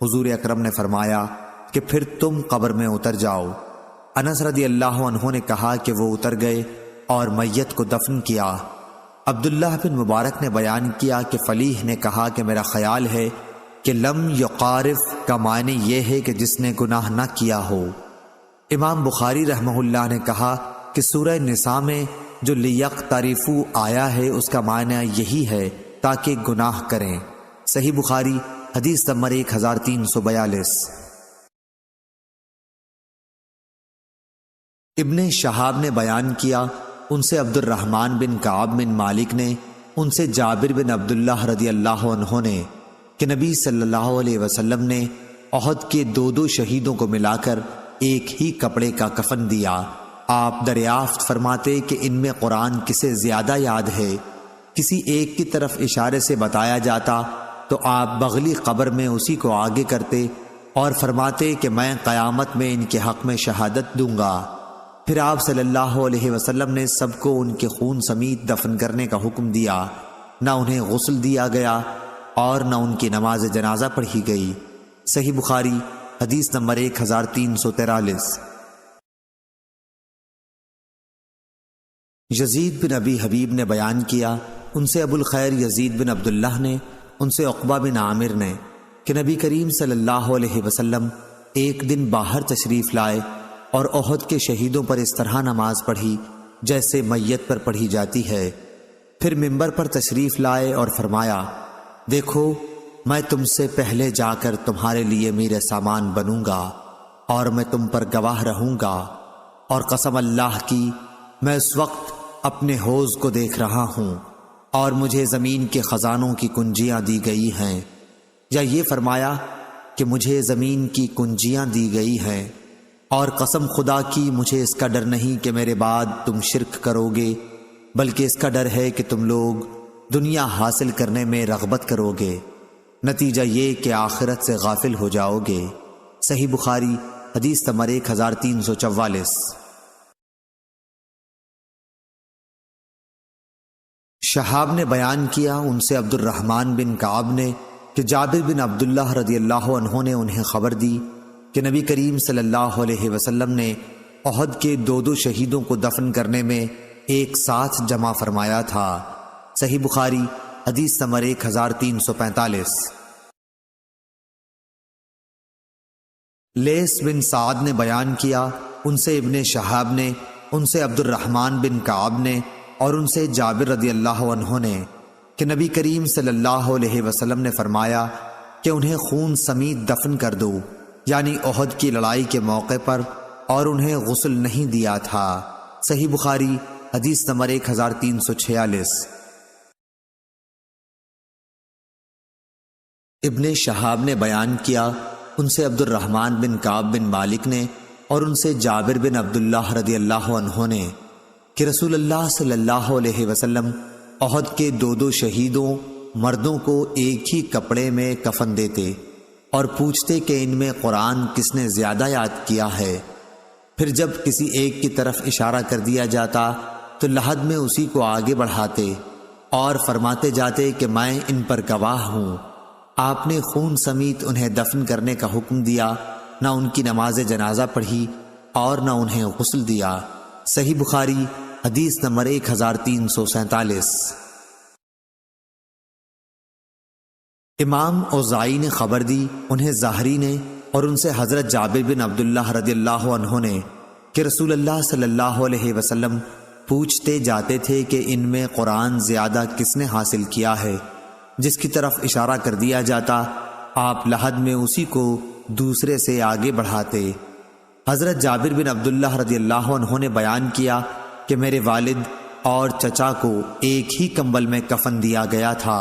حضور اکرم نے فرمایا کہ پھر تم قبر میں اتر جاؤ۔ انس رضی اللہ عنہ نے کہا کہ وہ اتر گئے اور میت کو دفن کیا۔ عبداللہ بن مبارک نے بیان کیا کہ فلیح نے کہا کہ میرا خیال ہے کہ لم یقارف کا معنی یہ ہے کہ جس نے گناہ نہ کیا ہو۔ امام بخاری رحمہ اللہ نے کہا کہ سورہ نساء میں جو لیقترفوا آیا ہے اس کا معنی یہی ہے تاکہ گناہ کریں۔ صحیح بخاری حدیث نمبر 1342۔ ابن شہاب نے بیان کیا ان سے عبد الرحمن بن کعب بن مالک نے، ان سے جابر بن عبداللہ رضی اللہ عنہ نے کہ نبی صلی اللہ علیہ وسلم نے احد کے 2 شہیدوں کو ملا کر ایک ہی کپڑے کا کفن دیا۔ آپ دریافت فرماتے کہ ان میں قرآن کسے زیادہ یاد ہے؟ کسی ایک کی طرف اشارے سے بتایا جاتا تو آپ بغلی قبر میں اسی کو آگے کرتے اور فرماتے کہ میں قیامت میں ان کے حق میں شہادت دوں گا۔ پھر آپ صلی اللہ علیہ وسلم نے سب کو ان کے خون سمیت دفن کرنے کا حکم دیا، نہ انہیں غسل دیا گیا اور نہ ان کی نماز جنازہ پڑھی گئی۔ صحیح بخاری حدیث نمبر 1343۔ یزید بن ابی حبیب نے بیان کیا ان سے ابو الخیر یزید بن عبداللہ نے، ان سے عقبہ بن عامر نے کہ نبی کریم صلی اللہ علیہ وسلم ایک دن باہر تشریف لائے اور احد کے شہیدوں پر اس طرح نماز پڑھی جیسے میت پر پڑھی جاتی ہے۔ پھر منبر پر تشریف لائے اور فرمایا، دیکھو میں تم سے پہلے جا کر تمہارے لیے میرے سامان بنوں گا اور میں تم پر گواہ رہوں گا، اور قسم اللہ کی میں اس وقت اپنے حوض کو دیکھ رہا ہوں اور مجھے زمین کے خزانوں کی کنجیاں دی گئی ہیں، یا یہ فرمایا کہ مجھے زمین کی کنجیاں دی گئی ہیں، اور قسم خدا کی مجھے اس کا ڈر نہیں کہ میرے بعد تم شرک کرو گے، بلکہ اس کا ڈر ہے کہ تم لوگ دنیا حاصل کرنے میں رغبت کرو گے، نتیجہ یہ کہ آخرت سے غافل ہو جاؤ گے۔ صحیح بخاری حدیث نمبر 1344۔ شہاب نے بیان کیا ان سے عبد الرحمن بن کعب نے کہ جابر بن عبداللہ رضی اللہ عنہ نے انہیں خبر دی کہ نبی کریم صلی اللہ علیہ وسلم نے احد کے 2 شہیدوں کو دفن کرنے میں ایک ساتھ جمع فرمایا تھا۔ صحیح بخاری حدیث نمبر 1345۔ لیث بن سعد نے بیان کیا ان سے ابن شہاب نے ان سے عبد الرحمن بن کعب نے اور ان سے جابر رضی اللہ عنہ نے کہ نبی کریم صلی اللہ علیہ وسلم نے فرمایا کہ انہیں خون سمیت دفن کر دو، یعنی احد کی لڑائی کے موقع پر، اور انہیں غسل نہیں دیا تھا۔ صحیح بخاری حدیث نمبر 1346۔ ابن شہاب نے بیان کیا ان سے عبد الرحمن بن کعب بن مالک نے اور ان سے جابر بن عبداللہ رضی اللہ عنہ نے کہ رسول اللہ صلی اللہ علیہ وسلم احد کے 2 شہیدوں مردوں کو ایک ہی کپڑے میں کفن دیتے اور پوچھتے کہ ان میں قرآن کس نے زیادہ یاد کیا ہے، پھر جب کسی ایک کی طرف اشارہ کر دیا جاتا تو لحد میں اسی کو آگے بڑھاتے اور فرماتے جاتے کہ میں ان پر گواہ ہوں۔ آپ نے خون سمیت انہیں دفن کرنے کا حکم دیا، نہ ان کی نماز جنازہ پڑھی اور نہ انہیں غسل دیا۔ صحیح بخاری حدیث نمبر 1347۔ امام اوزائی نے خبر دی انہیں زہری نے اور ان سے حضرت جابر بن عبداللہ رضی اللہ عنہ نے کہ رسول اللہ صلی اللہ علیہ وسلم پوچھتے جاتے تھے کہ ان میں قرآن زیادہ کس نے حاصل کیا ہے، جس کی طرف اشارہ کر دیا جاتا آپ لحد میں اسی کو دوسرے سے آگے بڑھاتے۔ حضرت جابر بن عبداللہ رضی اللہ عنہ نے بیان کیا کہ میرے والد اور چچا کو ایک ہی کمبل میں کفن دیا گیا تھا۔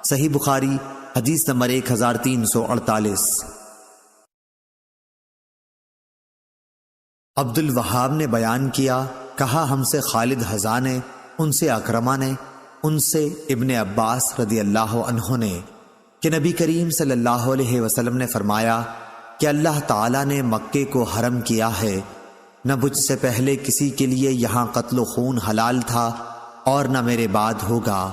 صحیح بخاری حدیث نمبر 1348۔ عبد الوہاب نے بیان کیا کہا ہم سے خالد حذا نے ان سے اکرمہ نے ان سے ابن عباس رضی اللہ عنہ نے کہ نبی کریم صلی اللہ علیہ وسلم نے فرمایا کہ اللہ تعالیٰ نے مکے کو حرم کیا ہے، نہ مجھ سے پہلے کسی کے لیے یہاں قتل و خون حلال تھا اور نہ میرے بعد ہوگا،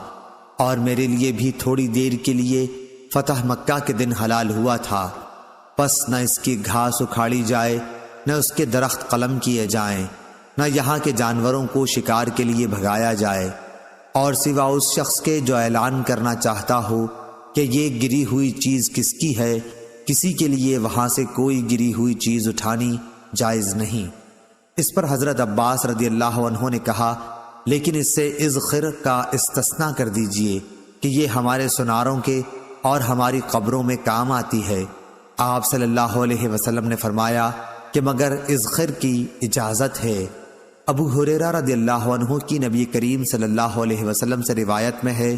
اور میرے لیے بھی تھوڑی دیر کے لیے فتح مکہ کے دن حلال ہوا تھا، پس نہ اس کی گھاس اکھاڑی جائے، نہ اس کے درخت قلم کیے جائیں، نہ یہاں کے جانوروں کو شکار کے لیے بھگایا جائے، اور سوا اس شخص کے جو اعلان کرنا چاہتا ہو کہ یہ گری ہوئی چیز کس کی ہے، کسی کے لیے وہاں سے کوئی گری ہوئی چیز اٹھانی جائز نہیں۔ اس پر حضرت عباس رضی اللہ عنہ نے کہا لیکن اس سے اذخر کا استثناء کر دیجئے کہ یہ ہمارے سناروں کے اور ہماری قبروں میں کام آتی ہے۔ آپ صلی اللہ علیہ وسلم نے فرمایا کہ مگر اذخر کی اجازت ہے۔ ابو ہریرہ رضی اللہ عنہ کی نبی کریم صلی اللہ علیہ وسلم سے روایت میں ہے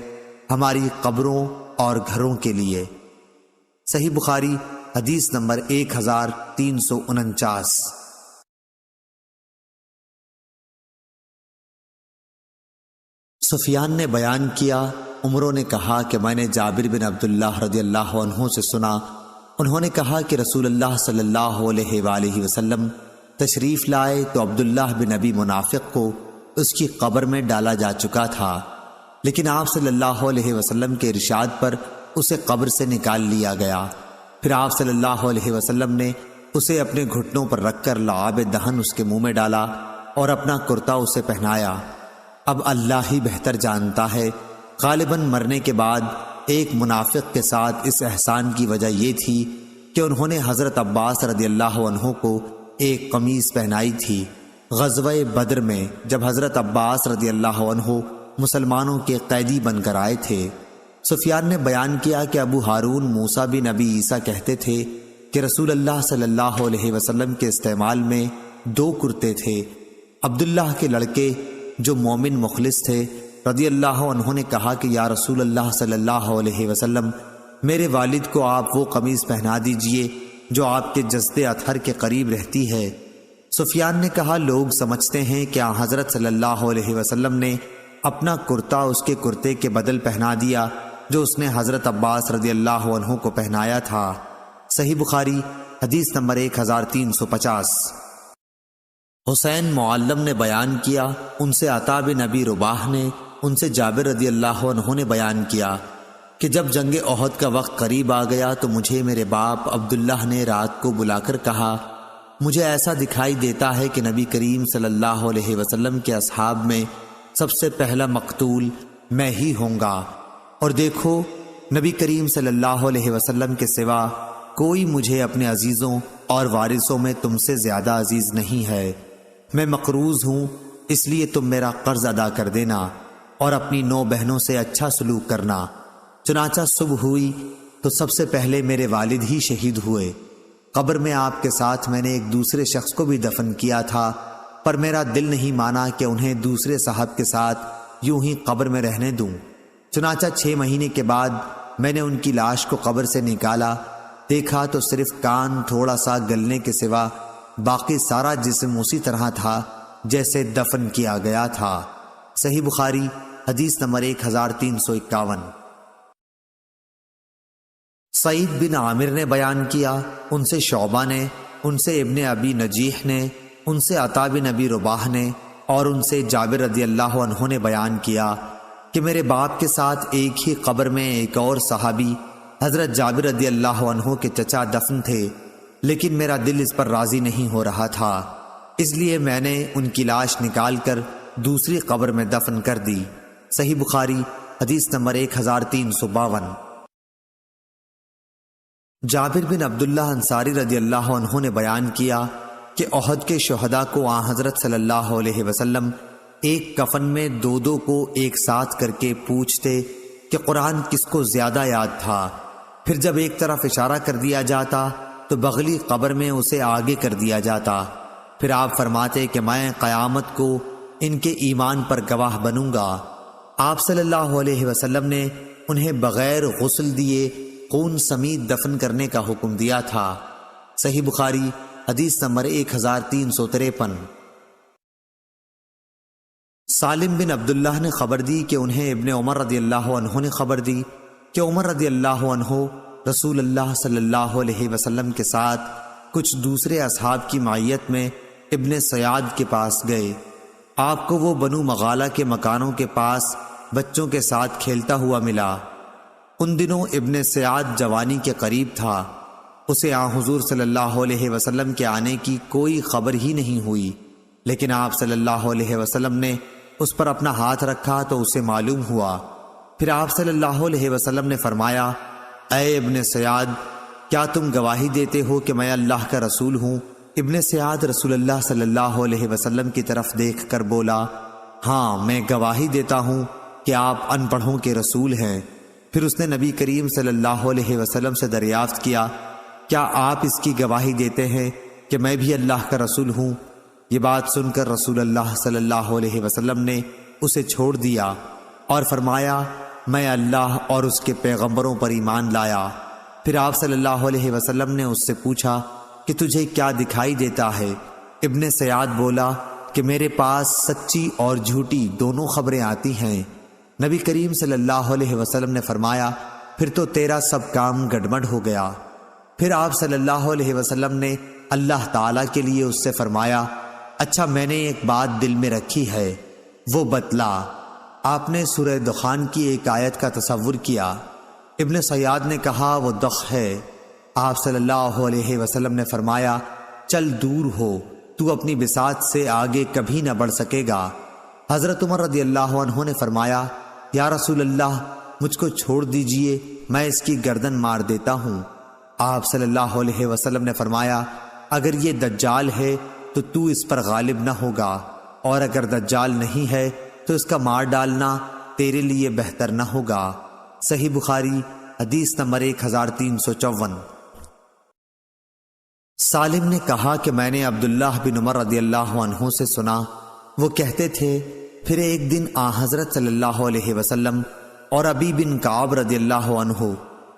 ہماری قبروں اور گھروں کے لیے۔ صحیح بخاری حدیث نمبر 1349۔ سفیان نے بیان کیا عمروں نے کہا کہ میں نے جابر بن عبداللہ رضی اللہ عنہ سے سنا، انہوں نے کہا کہ رسول اللہ صلی اللہ علیہ وآلہ وسلم تشریف لائے تو عبداللہ بن ابی منافق کو اس کی قبر میں ڈالا جا چکا تھا، لیکن آپ صلی اللہ علیہ وسلم کے ارشاد پر اسے قبر سے نکال لیا گیا۔ پھر آپ صلی اللہ علیہ وسلم نے اسے اپنے گھٹنوں پر رکھ کر لعاب دہن اس کے منہ میں ڈالا اور اپنا کرتا اسے پہنایا۔ اب اللہ ہی بہتر جانتا ہے، غالباً مرنے کے بعد ایک منافق کے ساتھ اس احسان کی وجہ یہ تھی کہ انہوں نے حضرت عباس رضی اللہ عنہ کو ایک قمیص پہنائی تھی۔ غزوہ بدر میں جب حضرت عباس رضی اللہ عنہ مسلمانوں کے قیدی بن کر آئے تھے، سفیان نے بیان کیا کہ ابو ہارون موسیٰ بن نبی عیسیٰ کہتے تھے کہ رسول اللہ صلی اللہ علیہ وسلم کے استعمال میں 2 کرتے تھے۔ عبداللہ کے لڑکے جو مومن مخلص تھے رضی اللہ عنہ نے کہا کہ یا رسول اللہ صلی اللہ علیہ وسلم، میرے والد کو آپ وہ قمیض پہنا دیجئے جو آپ کے جسد اطہر کے قریب رہتی ہے۔ سفیان نے کہا لوگ سمجھتے ہیں کہ حضرت صلی اللہ علیہ وسلم نے اپنا کرتا اس کے کرتے کے بدل پہنا دیا جو اس نے حضرت عباس رضی اللہ عنہ کو پہنایا تھا۔ صحیح بخاری حدیث نمبر 1350۔ حسین معلم نے بیان کیا، ان سے عطا بن ابی رباح نے، ان سے جابر رضی اللہ عنہ نے بیان کیا کہ جب جنگ احد کا وقت قریب آ گیا تو مجھے میرے باپ عبداللہ نے رات کو بلا کر کہا، مجھے ایسا دکھائی دیتا ہے کہ نبی کریم صلی اللہ علیہ وسلم کے اصحاب میں سب سے پہلا مقتول میں ہی ہوں گا، اور دیکھو نبی کریم صلی اللہ علیہ وسلم کے سوا کوئی مجھے اپنے عزیزوں اور وارثوں میں تم سے زیادہ عزیز نہیں ہے۔ میں مقروض ہوں، اس لیے تم میرا قرض ادا کر دینا اور اپنی 9 بہنوں سے اچھا سلوک کرنا۔ چنانچہ صبح ہوئی تو سب سے پہلے میرے والد ہی شہید ہوئے۔ قبر میں آپ کے ساتھ میں نے ایک دوسرے شخص کو بھی دفن کیا تھا، پر میرا دل نہیں مانا کہ انہیں دوسرے صاحب کے ساتھ یوں ہی قبر میں رہنے دوں۔ چنانچہ 6 مہینے کے بعد میں نے ان کی لاش کو قبر سے نکالا، دیکھا تو صرف کان تھوڑا سا گلنے کے سوا باقی سارا جسم اسی طرح تھا جیسے دفن کیا گیا تھا۔ صحیح بخاری حدیث نمبر 1351۔ سعید بن عامر نے بیان کیا، ان سے شعبہ نے، ان سے ابن ابی نجیح نے، ان سے عطا بن ابی رباح نے اور ان سے جابر رضی اللہ عنہ نے بیان کیا کہ میرے باپ کے ساتھ ایک ہی قبر میں ایک اور صحابی حضرت جابر رضی اللہ عنہ کے چچا دفن تھے، لیکن میرا دل اس پر راضی نہیں ہو رہا تھا، اس لیے میں نے ان کی لاش نکال کر دوسری قبر میں دفن کر دی۔ صحیح بخاری حدیث نمبر 1352۔ جابر بن عبداللہ انصاری رضی اللہ عنہ نے بیان کیا کہ احد کے شہداء کو حضرت صلی اللہ علیہ وسلم ایک کفن میں 2 کو ایک ساتھ کر کے پوچھتے کہ قرآن کس کو زیادہ یاد تھا، پھر جب ایک طرف اشارہ کر دیا جاتا تو بغلی قبر میں اسے آگے کر دیا جاتا، پھر آپ فرماتے کہ میں قیامت کو ان کے ایمان پر گواہ بنوں گا۔ آپ صلی اللہ علیہ وسلم نے انہیں بغیر غسل دیے خون سمیت دفن کرنے کا حکم دیا تھا۔ صحیح بخاری حدیث نمبر 1353۔ سالم بن عبداللہ نے خبر دی کہ انہیں ابن عمر رضی اللہ عنہ نے خبر دی کہ عمر رضی اللہ عنہ رسول اللہ صلی اللہ علیہ وسلم کے ساتھ کچھ دوسرے اصحاب کی معیت میں ابن سیاد کے پاس گئے۔ آپ کو وہ بنو مغالہ کے مکانوں کے پاس بچوں کے ساتھ کھیلتا ہوا ملا۔ ان دنوں ابن سیاد جوانی کے قریب تھا، اسے حضور صلی اللہ علیہ وسلم کے آنے کی کوئی خبر ہی نہیں ہوئی، لیکن آپ صلی اللہ علیہ وسلم نے اس پر اپنا ہاتھ رکھا تو اسے معلوم ہوا۔ پھر آپ صلی اللہ علیہ وسلم نے فرمایا، اے ابن سیاد، کیا تم گواہی دیتے ہو کہ میں اللہ کا رسول ہوں؟ ابن سیاد رسول اللہ صلی اللہ علیہ وسلم کی طرف دیکھ کر بولا، ہاں میں گواہی دیتا ہوں کہ آپ ان پڑھوں کے رسول ہیں۔ پھر اس نے نبی کریم صلی اللہ علیہ وسلم سے دریافت کیا، کیا آپ اس کی گواہی دیتے ہیں کہ میں بھی اللہ کا رسول ہوں؟ یہ بات سن کر رسول اللہ صلی اللہ علیہ وسلم نے اسے چھوڑ دیا اور فرمایا، میں اللہ اور اس کے پیغمبروں پر ایمان لایا۔ پھر آپ صلی اللہ علیہ وسلم نے اس سے پوچھا کہ تجھے کیا دکھائی دیتا ہے؟ ابن سیاد بولا کہ میرے پاس سچی اور جھوٹی دونوں خبریں آتی ہیں۔ نبی کریم صلی اللہ علیہ وسلم نے فرمایا، پھر تو تیرا سب کام گڑبڑ ہو گیا۔ پھر آپ صلی اللہ علیہ وسلم نے اللہ تعالیٰ کے لیے اس سے فرمایا، اچھا میں نے ایک بات دل میں رکھی ہے، وہ بتلا۔ آپ نے سورہ دخان کی ایک آیت کا تصور کیا۔ ابن سیاد نے کہا، وہ دخ ہے۔ آپ صلی اللہ علیہ وسلم نے فرمایا، چل دور ہو، تو اپنی بساط سے آگے کبھی نہ بڑھ سکے گا۔ حضرت عمر رضی اللہ عنہ نے فرمایا، یا رسول اللہ، مجھ کو چھوڑ دیجئے، میں اس کی گردن مار دیتا ہوں۔ آپ صلی اللہ علیہ وسلم نے فرمایا، اگر یہ دجال ہے تو اس پر غالب نہ ہوگا، اور اگر دجال نہیں ہے تو اس کا مار ڈالنا تیرے لیے بہتر نہ ہوگا۔ صحیح بخاری حدیث نمبر 1354۔ سالم نے کہا کہ میں نے عبداللہ بن عمر رضی اللہ عنہ سے سنا، وہ کہتے تھے پھر ایک دن حضرت صلی اللہ علیہ وسلم اور ابی بن کعب رضی اللہ عنہ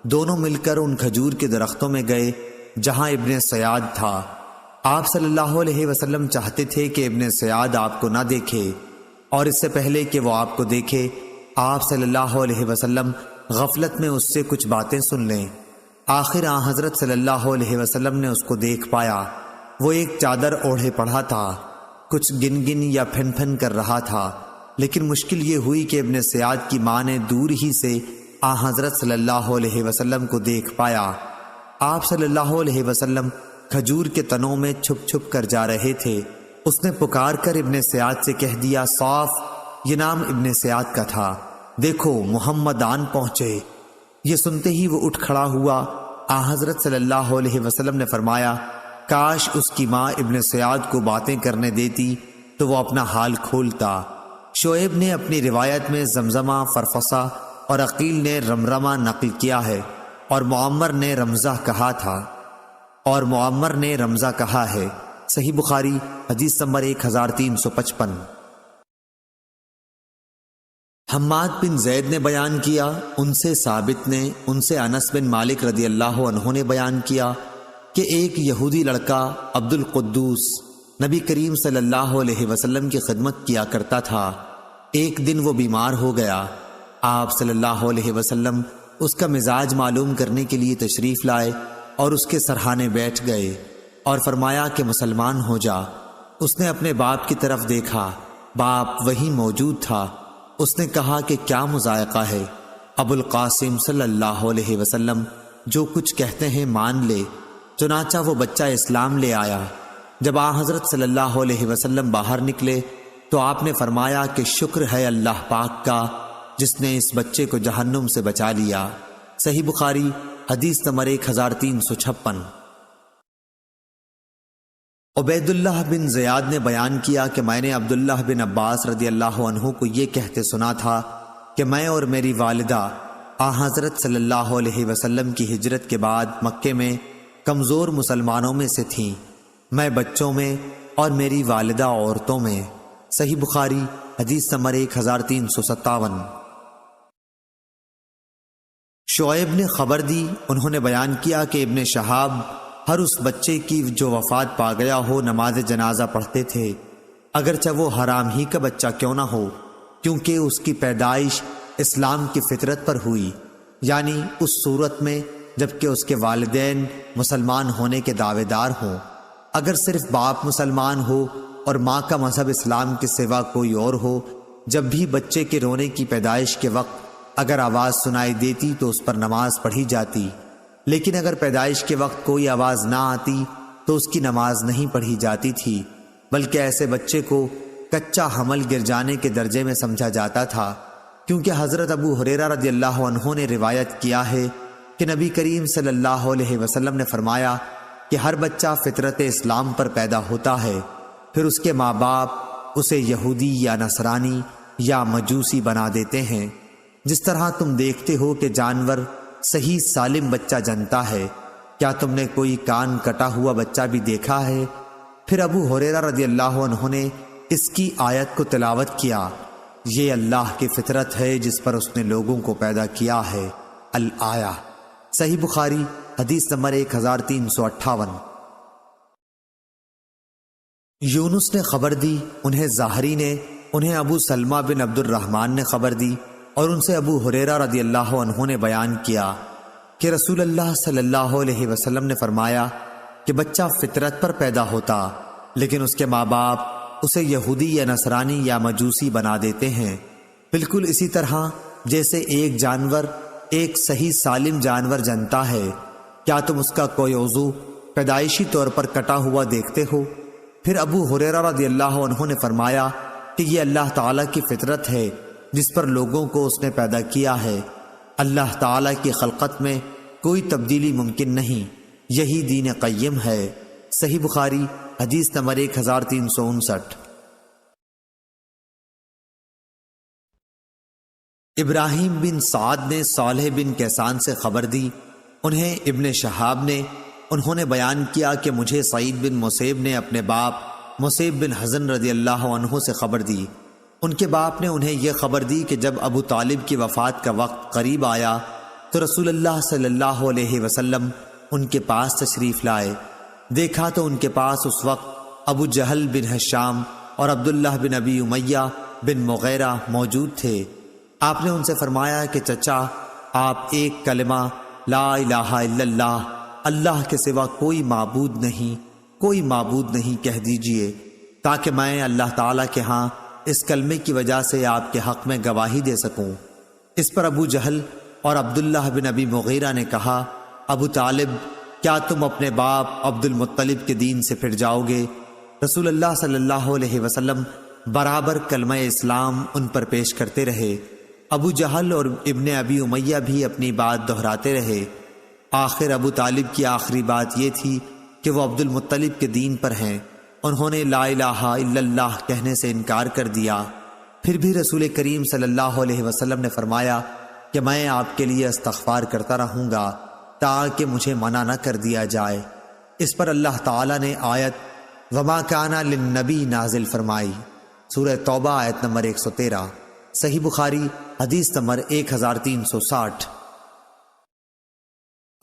دونوں مل کر ان کھجور کے درختوں میں گئے جہاں ابن سیاد تھا۔ آپ صلی اللہ علیہ وسلم چاہتے تھے کہ ابن سیاد آپ کو نہ دیکھے، اور اس سے پہلے کہ وہ آپ کو دیکھے آپ صلی اللہ علیہ وسلم غفلت میں اس سے کچھ باتیں سن لیں۔ آخر حضرت صلی اللہ علیہ وسلم نے اس کو دیکھ پایا، وہ ایک چادر اوڑھے پڑا تھا، کچھ گن گن یا پھن پھن کر رہا تھا، لیکن مشکل یہ ہوئی کہ ابن سیاد کی ماں نے دور ہی سے حضرت صلی اللہ علیہ وسلم کو دیکھ پایا۔ آپ صلی اللہ علیہ وسلم کھجور کے تنوں میں چھپ چھپ کر جا رہے تھے۔ اس نے پکار کر ابن سیاد سے کہہ دیا، صاف، یہ نام ابن سیاد کا تھا، دیکھو محمد آن پہنچے۔ یہ سنتے ہی وہ اٹھ کھڑا ہوا۔ حضرت صلی اللہ علیہ وسلم نے فرمایا، کاش اس کی ماں ابن سیاد کو باتیں کرنے دیتی تو وہ اپنا حال کھولتا۔ شعیب نے اپنی روایت میں زمزمہ، فرفصہ اور عقیل نے رمرمہ نقل کیا ہے، اور معمر نے رمزہ کہا ہے۔ صحیح بخاری حدیث نمبر 1355۔ حماد بن زید نے بیان کیا، ان سے ثابت نے، ان سے انس بن مالک رضی اللہ عنہ نے بیان کیا کہ ایک یہودی لڑکا عبد القدوس نبی کریم صلی اللہ علیہ وسلم کی خدمت کیا کرتا تھا۔ ایک دن وہ بیمار ہو گیا۔ آپ صلی اللہ علیہ وسلم اس کا مزاج معلوم کرنے کے لیے تشریف لائے اور اس کے سرہانے بیٹھ گئے اور فرمایا کہ مسلمان ہو جا۔ اس نے اپنے باپ کی طرف دیکھا، باپ وہیں موجود تھا۔ اس نے کہا کہ کیا مذائقہ ہے؟ ابو القاسم صلی اللہ علیہ وسلم جو کچھ کہتے ہیں مان لے۔ چنانچہ وہ بچہ اسلام لے آیا۔ جب حضرت صلی اللہ علیہ وسلم باہر نکلے تو آپ نے فرمایا کہ شکر ہے اللہ پاک کا جس نے اس بچے کو جہنم سے بچا لیا۔ صحیح بخاری حدیث نمبر 1356۔ عبید اللہ بن زیاد نے بیان کیا کہ میں نے عبداللہ بن عباس رضی اللہ عنہ کو یہ کہتے سنا تھا کہ میں اور میری والدہ حضرت صلی اللہ علیہ وسلم کی ہجرت کے بعد مکے میں کمزور مسلمانوں میں سے تھیں، میں بچوں میں اور میری والدہ عورتوں میں۔ صحیح بخاری حدیث نمبر 1357۔ شعیب نے خبر دی، انہوں نے بیان کیا کہ ابن شہاب ہر اس بچے کی جو وفات پا گیا ہو نماز جنازہ پڑھتے تھے، اگرچہ وہ حرام ہی کا بچہ کیوں نہ ہو، کیونکہ اس کی پیدائش اسلام کی فطرت پر ہوئی، یعنی اس صورت میں جبکہ اس کے والدین مسلمان ہونے کے دعوے دار ہوں۔ اگر صرف باپ مسلمان ہو اور ماں کا مذہب اسلام کے سوا کوئی اور ہو، جب بھی بچے کے رونے کی پیدائش کے وقت اگر آواز سنائی دیتی تو اس پر نماز پڑھی جاتی، لیکن اگر پیدائش کے وقت کوئی آواز نہ آتی تو اس کی نماز نہیں پڑھی جاتی تھی، بلکہ ایسے بچے کو کچا حمل گر جانے کے درجے میں سمجھا جاتا تھا، کیونکہ حضرت ابو ہریرہ رضی اللہ عنہ نے روایت کیا ہے کہ نبی کریم صلی اللہ علیہ وسلم نے فرمایا کہ ہر بچہ فطرت اسلام پر پیدا ہوتا ہے، پھر اس کے ماں باپ اسے یہودی یا نصرانی یا مجوسی بنا دیتے ہیں۔ جس طرح تم دیکھتے ہو کہ جانور صحیح سالم بچہ جنتا ہے، کیا تم نے کوئی کان کٹا ہوا بچہ بھی دیکھا ہے؟ پھر ابو ہریرہ رضی اللہ عنہ نے اس کی آیت کو تلاوت کیا، یہ اللہ کی فطرت ہے جس پر اس نے لوگوں کو پیدا کیا ہے، الآیہ۔ صحیح بخاری حدیث نمبر 1358۔ یونس نے خبر دی، انہیں ظاہری نے، انہیں ابو سلمہ بن عبد الرحمن نے خبر دی، اور ان سے ابو ہریرہ رضی اللہ عنہ نے بیان کیا کہ رسول اللہ صلی اللہ علیہ وسلم نے فرمایا کہ بچہ فطرت پر پیدا ہوتا، لیکن اس کے ماں باپ اسے یہودی یا نصرانی یا مجوسی بنا دیتے ہیں، بالکل اسی طرح جیسے ایک جانور ایک صحیح سالم جانور جنتا ہے، کیا تم اس کا کوئی عضو پیدائشی طور پر کٹا ہوا دیکھتے ہو؟ پھر ابو ہریرہ رضی اللہ عنہ نے فرمایا کہ یہ اللہ تعالیٰ کی فطرت ہے جس پر لوگوں کو اس نے پیدا کیا ہے، اللہ تعالیٰ کی خلقت میں کوئی تبدیلی ممکن نہیں، یہی دین قیم ہے۔ صحیح بخاری حدیث نمبر 1359۔ ابراہیم بن سعد نے صالح بن کیسان سے خبر دی، انہیں ابن شہاب نے انہوں نے بیان کیا کہ مجھے سعید بن مسیب نے اپنے باپ مسیب بن حزن رضی اللہ عنہ سے خبر دی۔ ان کے باپ نے انہیں یہ خبر دی کہ جب ابو طالب کی وفات کا وقت قریب آیا تو رسول اللہ صلی اللہ علیہ وسلم ان کے پاس تشریف لائے۔ دیکھا تو ان کے پاس اس وقت ابو جہل بن ہشام اور عبداللہ بن ابی امیہ بن مغیرہ موجود تھے۔ آپ نے ان سے فرمایا کہ چچا، آپ ایک کلمہ لا الہ الا اللہ، اللہ کے سوا کوئی معبود نہیں کہہ دیجئے، تاکہ میں اللہ تعالیٰ کے ہاں اس کلمے کی وجہ سے آپ کے حق میں گواہی دے سکوں۔ اس پر ابو جہل اور عبداللہ بن ابی مغیرہ نے کہا، ابو طالب، کیا تم اپنے باپ عبد المطلب کے دین سے پھر جاؤ گے؟ رسول اللہ صلی اللہ علیہ وسلم برابر کلمہ اسلام ان پر پیش کرتے رہے۔ ابو جہل اور ابن ابی امیہ بھی اپنی بات دہراتے رہے۔ آخر ابو طالب کی آخری بات یہ تھی کہ وہ عبد المطلب کے دین پر ہیں۔ انہوں نے لا الہ الا اللہ کہنے سے انکار کر دیا۔ پھر بھی رسول کریم صلی اللہ علیہ وسلم نے فرمایا کہ میں آپ کے لیے استغفار کرتا رہوں گا تاکہ مجھے منع نہ کر دیا جائے۔ اس پر اللہ تعالیٰ نے آیت وما کان للنبی نازل فرمائی، سورہ توبہ آیت نمبر 113، صحیح بخاری حدیث نمبر 1360۔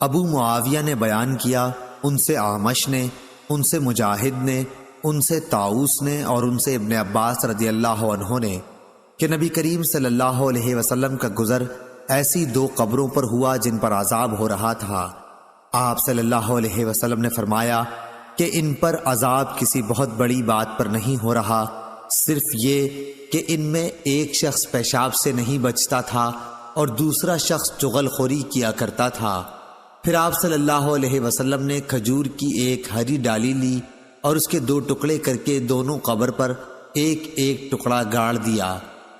ابو معاویہ نے بیان کیا، ان سے اعمش نے، ان سے مجاہد نے، ان سے طاؤس نے اور ان سے ابن عباس رضی اللہ عنہ نے کہ نبی کریم صلی اللہ علیہ وسلم کا گزر ایسی 2 قبروں پر ہوا جن پر عذاب ہو رہا تھا۔ آپ صلی اللہ علیہ وسلم نے فرمایا کہ ان پر عذاب کسی بہت بڑی بات پر نہیں ہو رہا، صرف یہ کہ ان میں ایک شخص پیشاب سے نہیں بچتا تھا اور دوسرا شخص چغل خوری کیا کرتا تھا۔ پھر آپ صلی اللہ علیہ وسلم نے کھجور کی ایک ہری ڈالی لی اور اس کے 2 ٹکڑے کر کے دونوں قبر پر ایک ایک ٹکڑا گاڑ دیا۔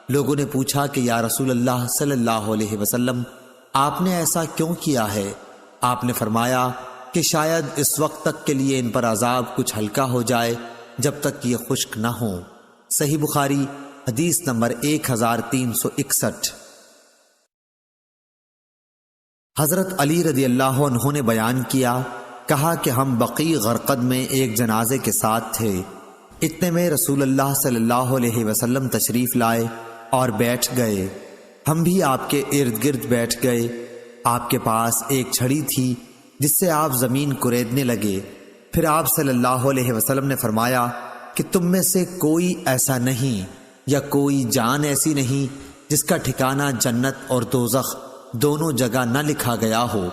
لوگوں نے پوچھا کہ یا رسول اللہ صلی اللہ علیہ وسلم، آپ نے ایسا کیوں کیا ہے؟ آپ نے فرمایا کہ شاید اس وقت تک کے لیے ان پر عذاب کچھ ہلکا ہو جائے جب تک یہ خشک نہ ہوں۔ صحیح بخاری حدیث نمبر 1361۔ حضرت علی رضی اللہ عنہ نے بیان کیا، کہا کہ ہم بقیع غرقد میں ایک جنازے کے ساتھ تھے۔ اتنے میں رسول اللہ صلی اللہ علیہ وسلم تشریف لائے اور بیٹھ گئے۔ ہم بھی آپ کے ارد گرد بیٹھ گئے۔ آپ کے پاس ایک چھڑی تھی جس سے آپ زمین کریدنے لگے۔ پھر آپ صلی اللہ علیہ وسلم نے فرمایا کہ تم میں سے کوئی ایسا نہیں یا کوئی جان ایسی نہیں جس کا ٹھکانہ جنت اور دوزخ دونوں جگہ نہ لکھا گیا ہو،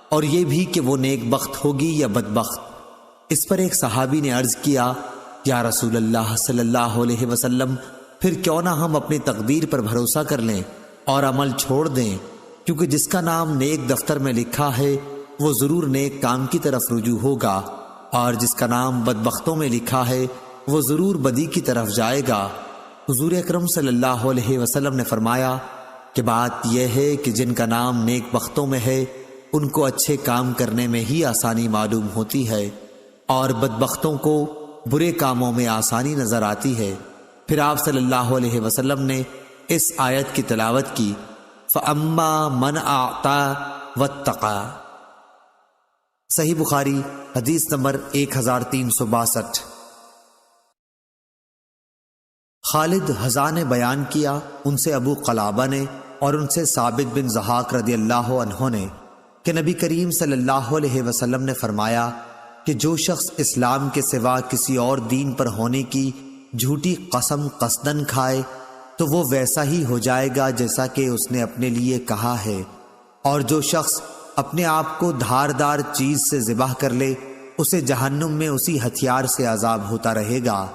اور یہ بھی کہ وہ نیک بخت ہوگی یا بدبخت۔ اس پر ایک صحابی نے عرض کیا، یا رسول اللہ صلی اللہ علیہ وسلم، پھر کیوں نہ ہم اپنی تقدیر پر بھروسہ کر لیں اور عمل چھوڑ دیں، کیونکہ جس کا نام نیک دفتر میں لکھا ہے وہ ضرور نیک کام کی طرف رجوع ہوگا، اور جس کا نام بدبختوں میں لکھا ہے وہ ضرور بدی کی طرف جائے گا۔ حضور اکرم صلی اللہ علیہ وسلم نے فرمایا کہ بات یہ ہے کہ جن کا نام نیک بختوں میں ہے ان کو اچھے کام کرنے میں ہی آسانی معلوم ہوتی ہے، اور بدبختوں کو برے کاموں میں آسانی نظر آتی ہے۔ پھر آپ صلی اللہ علیہ وسلم نے اس آیت کی تلاوت کی، فَأَمَّا مَنْ أَعْطَى وَاتَّقَى، صحیح بخاری حدیث نمبر 1362۔ خالد حذا نے بیان کیا، ان سے ابو قلابہ نے اور ان سے ثابت بن ضحاک رضی اللہ عنہ نے کہ نبی کریم صلی اللہ علیہ وسلم نے فرمایا کہ جو شخص اسلام کے سوا کسی اور دین پر ہونے کی جھوٹی قسم قصدن کھائے تو وہ ویسا ہی ہو جائے گا جیسا کہ اس نے اپنے لیے کہا ہے، اور جو شخص اپنے آپ کو دھاردار چیز سے ذبح کر لے اسے جہنم میں اسی ہتھیار سے عذاب ہوتا رہے گا۔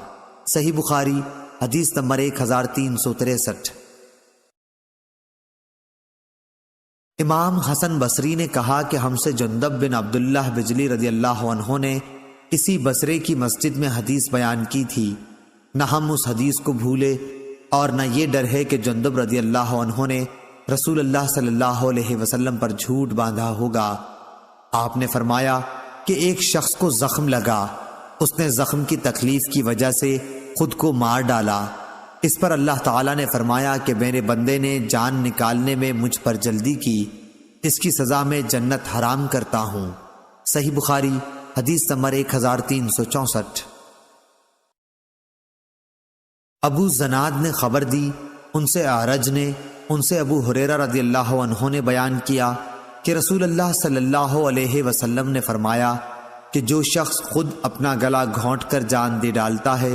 صحیح بخاری حدیث نمبر 1363۔ امام حسن بصری نے کہا کہ ہم سے جندب بن عبداللہ بجلی رضی اللہ عنہ نے اسی بصرے کی مسجد میں حدیث بیان کی تھی۔ نہ ہم اس حدیث کو بھولے اور نہ یہ ڈر ہے کہ جندب رضی اللہ عنہ نے رسول اللہ صلی اللہ علیہ وسلم پر جھوٹ باندھا ہوگا۔ آپ نے فرمایا کہ ایک شخص کو زخم لگا، اس نے زخم کی تکلیف کی وجہ سے خود کو مار ڈالا۔ اس پر اللہ تعالیٰ نے فرمایا کہ میرے بندے نے جان نکالنے میں مجھ پر جلدی کی، اس کی سزا میں جنت حرام کرتا ہوں۔ صحیح بخاری حدیث نمبر 1364۔ ابو زناد نے خبر دی، ان سے اعرج نے، ان سے ابو ہریرہ رضی اللہ عنہ نے بیان کیا کہ رسول اللہ صلی اللہ علیہ وسلم نے فرمایا کہ جو شخص خود اپنا گلا گھونٹ کر جان دے ڈالتا ہے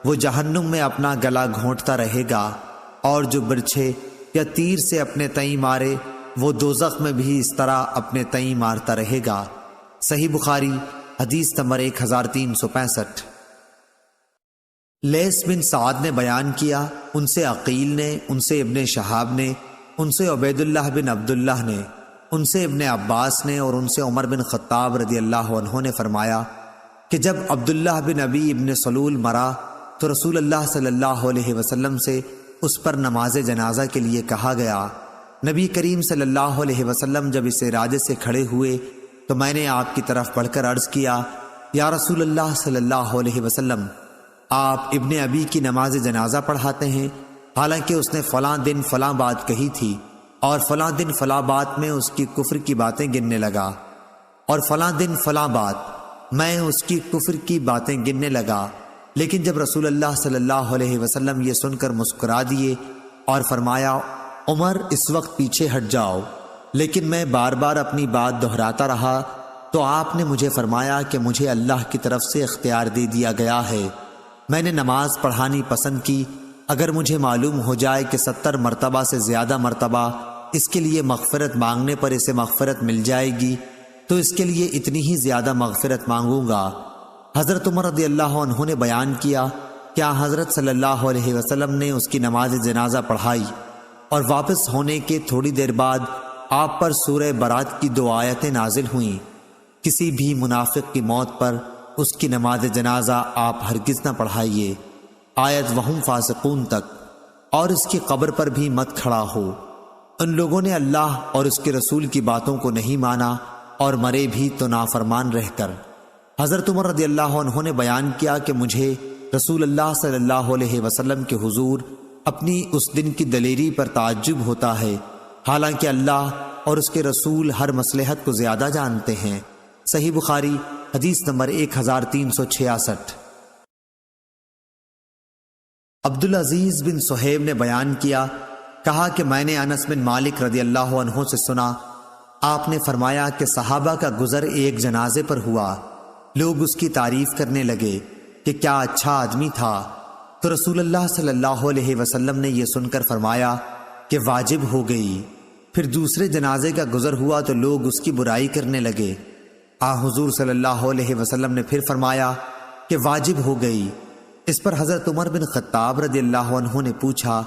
وہ جہنم میں اپنا گلا گھونٹتا رہے گا، اور جو برچھے یا تیر سے اپنے تئیں مارے وہ دوزخ میں بھی اس طرح اپنے تئیں مارتا رہے گا۔ صحیح بخاری حدیث نمبر 1365۔ لیث بن سعد نے بیان کیا، ان سے عقیل نے، ان سے ابن شہاب نے، ان سے عبید اللہ بن عبداللہ نے، ان سے ابن عباس نے اور ان سے عمر بن خطاب رضی اللہ عنہ نے فرمایا کہ جب عبداللہ بن ابی ابن سلول مرا تو رسول اللہ صلی اللہ علیہ وسلم سے اس پر نماز جنازہ کے لیے کہا گیا۔ نبی کریم صلی اللہ علیہ وسلم جب اس ارادے سے کھڑے ہوئے تو میں نے آپ کی طرف بڑھ کر عرض کیا، یا رسول اللہ صلی اللہ علیہ وسلم، آپ ابن ابی کی نماز جنازہ پڑھاتے ہیں، حالانکہ اس نے فلاں دن فلاں بات کہی تھی، اور فلاں دن فلاں بات میں اس کی کفر کی باتیں گننے لگا، اور فلاں دن فلاں بات میں اس کی کفر کی باتیں گننے لگا۔ لیکن جب رسول اللہ صلی اللہ علیہ وسلم یہ سن کر مسکرا دیے اور فرمایا، عمر اس وقت پیچھے ہٹ جاؤ، لیکن میں بار بار اپنی بات دہراتا رہا تو آپ نے مجھے فرمایا کہ مجھے اللہ کی طرف سے اختیار دے دیا گیا ہے، میں نے نماز پڑھانی پسند کی، اگر مجھے معلوم ہو جائے کہ 70 مرتبہ سے زیادہ مرتبہ اس کے لیے مغفرت مانگنے پر اسے مغفرت مل جائے گی تو اس کے لیے اتنی ہی زیادہ مغفرت مانگوں گا۔ حضرت عمر رضی اللہ عنہ نے بیان کیا کہ حضرت صلی اللہ علیہ وسلم نے اس کی نماز جنازہ پڑھائی، اور واپس ہونے کے تھوڑی دیر بعد آپ پر سورہ برات کی 2 آیتیں نازل ہوئیں۔ کسی بھی منافق کی موت پر اس کی نماز جنازہ آپ ہرگز نہ پڑھائیے، آیت وہم فاسقون تک، اور اس کی قبر پر بھی مت کھڑا ہو۔ ان لوگوں نے اللہ اور اس کے رسول کی باتوں کو نہیں مانا اور مرے بھی تو نافرمان رہ کر۔ حضرت عمر رضی اللہ عنہ نے بیان کیا کہ مجھے رسول اللہ صلی اللہ علیہ وسلم کے حضور اپنی اس دن کی دلیری پر تعجب ہوتا ہے، حالانکہ اللہ اور اس کے رسول ہر مصلحت کو زیادہ جانتے ہیں۔ صحیح بخاری حدیث نمبر 1366۔ عبدالعزیز بن صہیب نے بیان کیا، کہا کہ میں نے انس بن مالک رضی اللہ عنہ سے سنا، آپ نے فرمایا کہ صحابہ کا گزر ایک جنازے پر ہوا، لوگ اس کی تعریف کرنے لگے کہ کیا اچھا آدمی تھا، تو رسول اللہ صلی اللہ علیہ وسلم نے یہ سن کر فرمایا کہ واجب ہو گئی۔ پھر دوسرے جنازے کا گزر ہوا تو لوگ اس کی برائی کرنے لگے، حضور صلی اللہ علیہ وسلم نے پھر فرمایا کہ واجب ہو گئی۔ اس پر حضرت عمر بن خطاب رضی اللہ عنہ نے پوچھا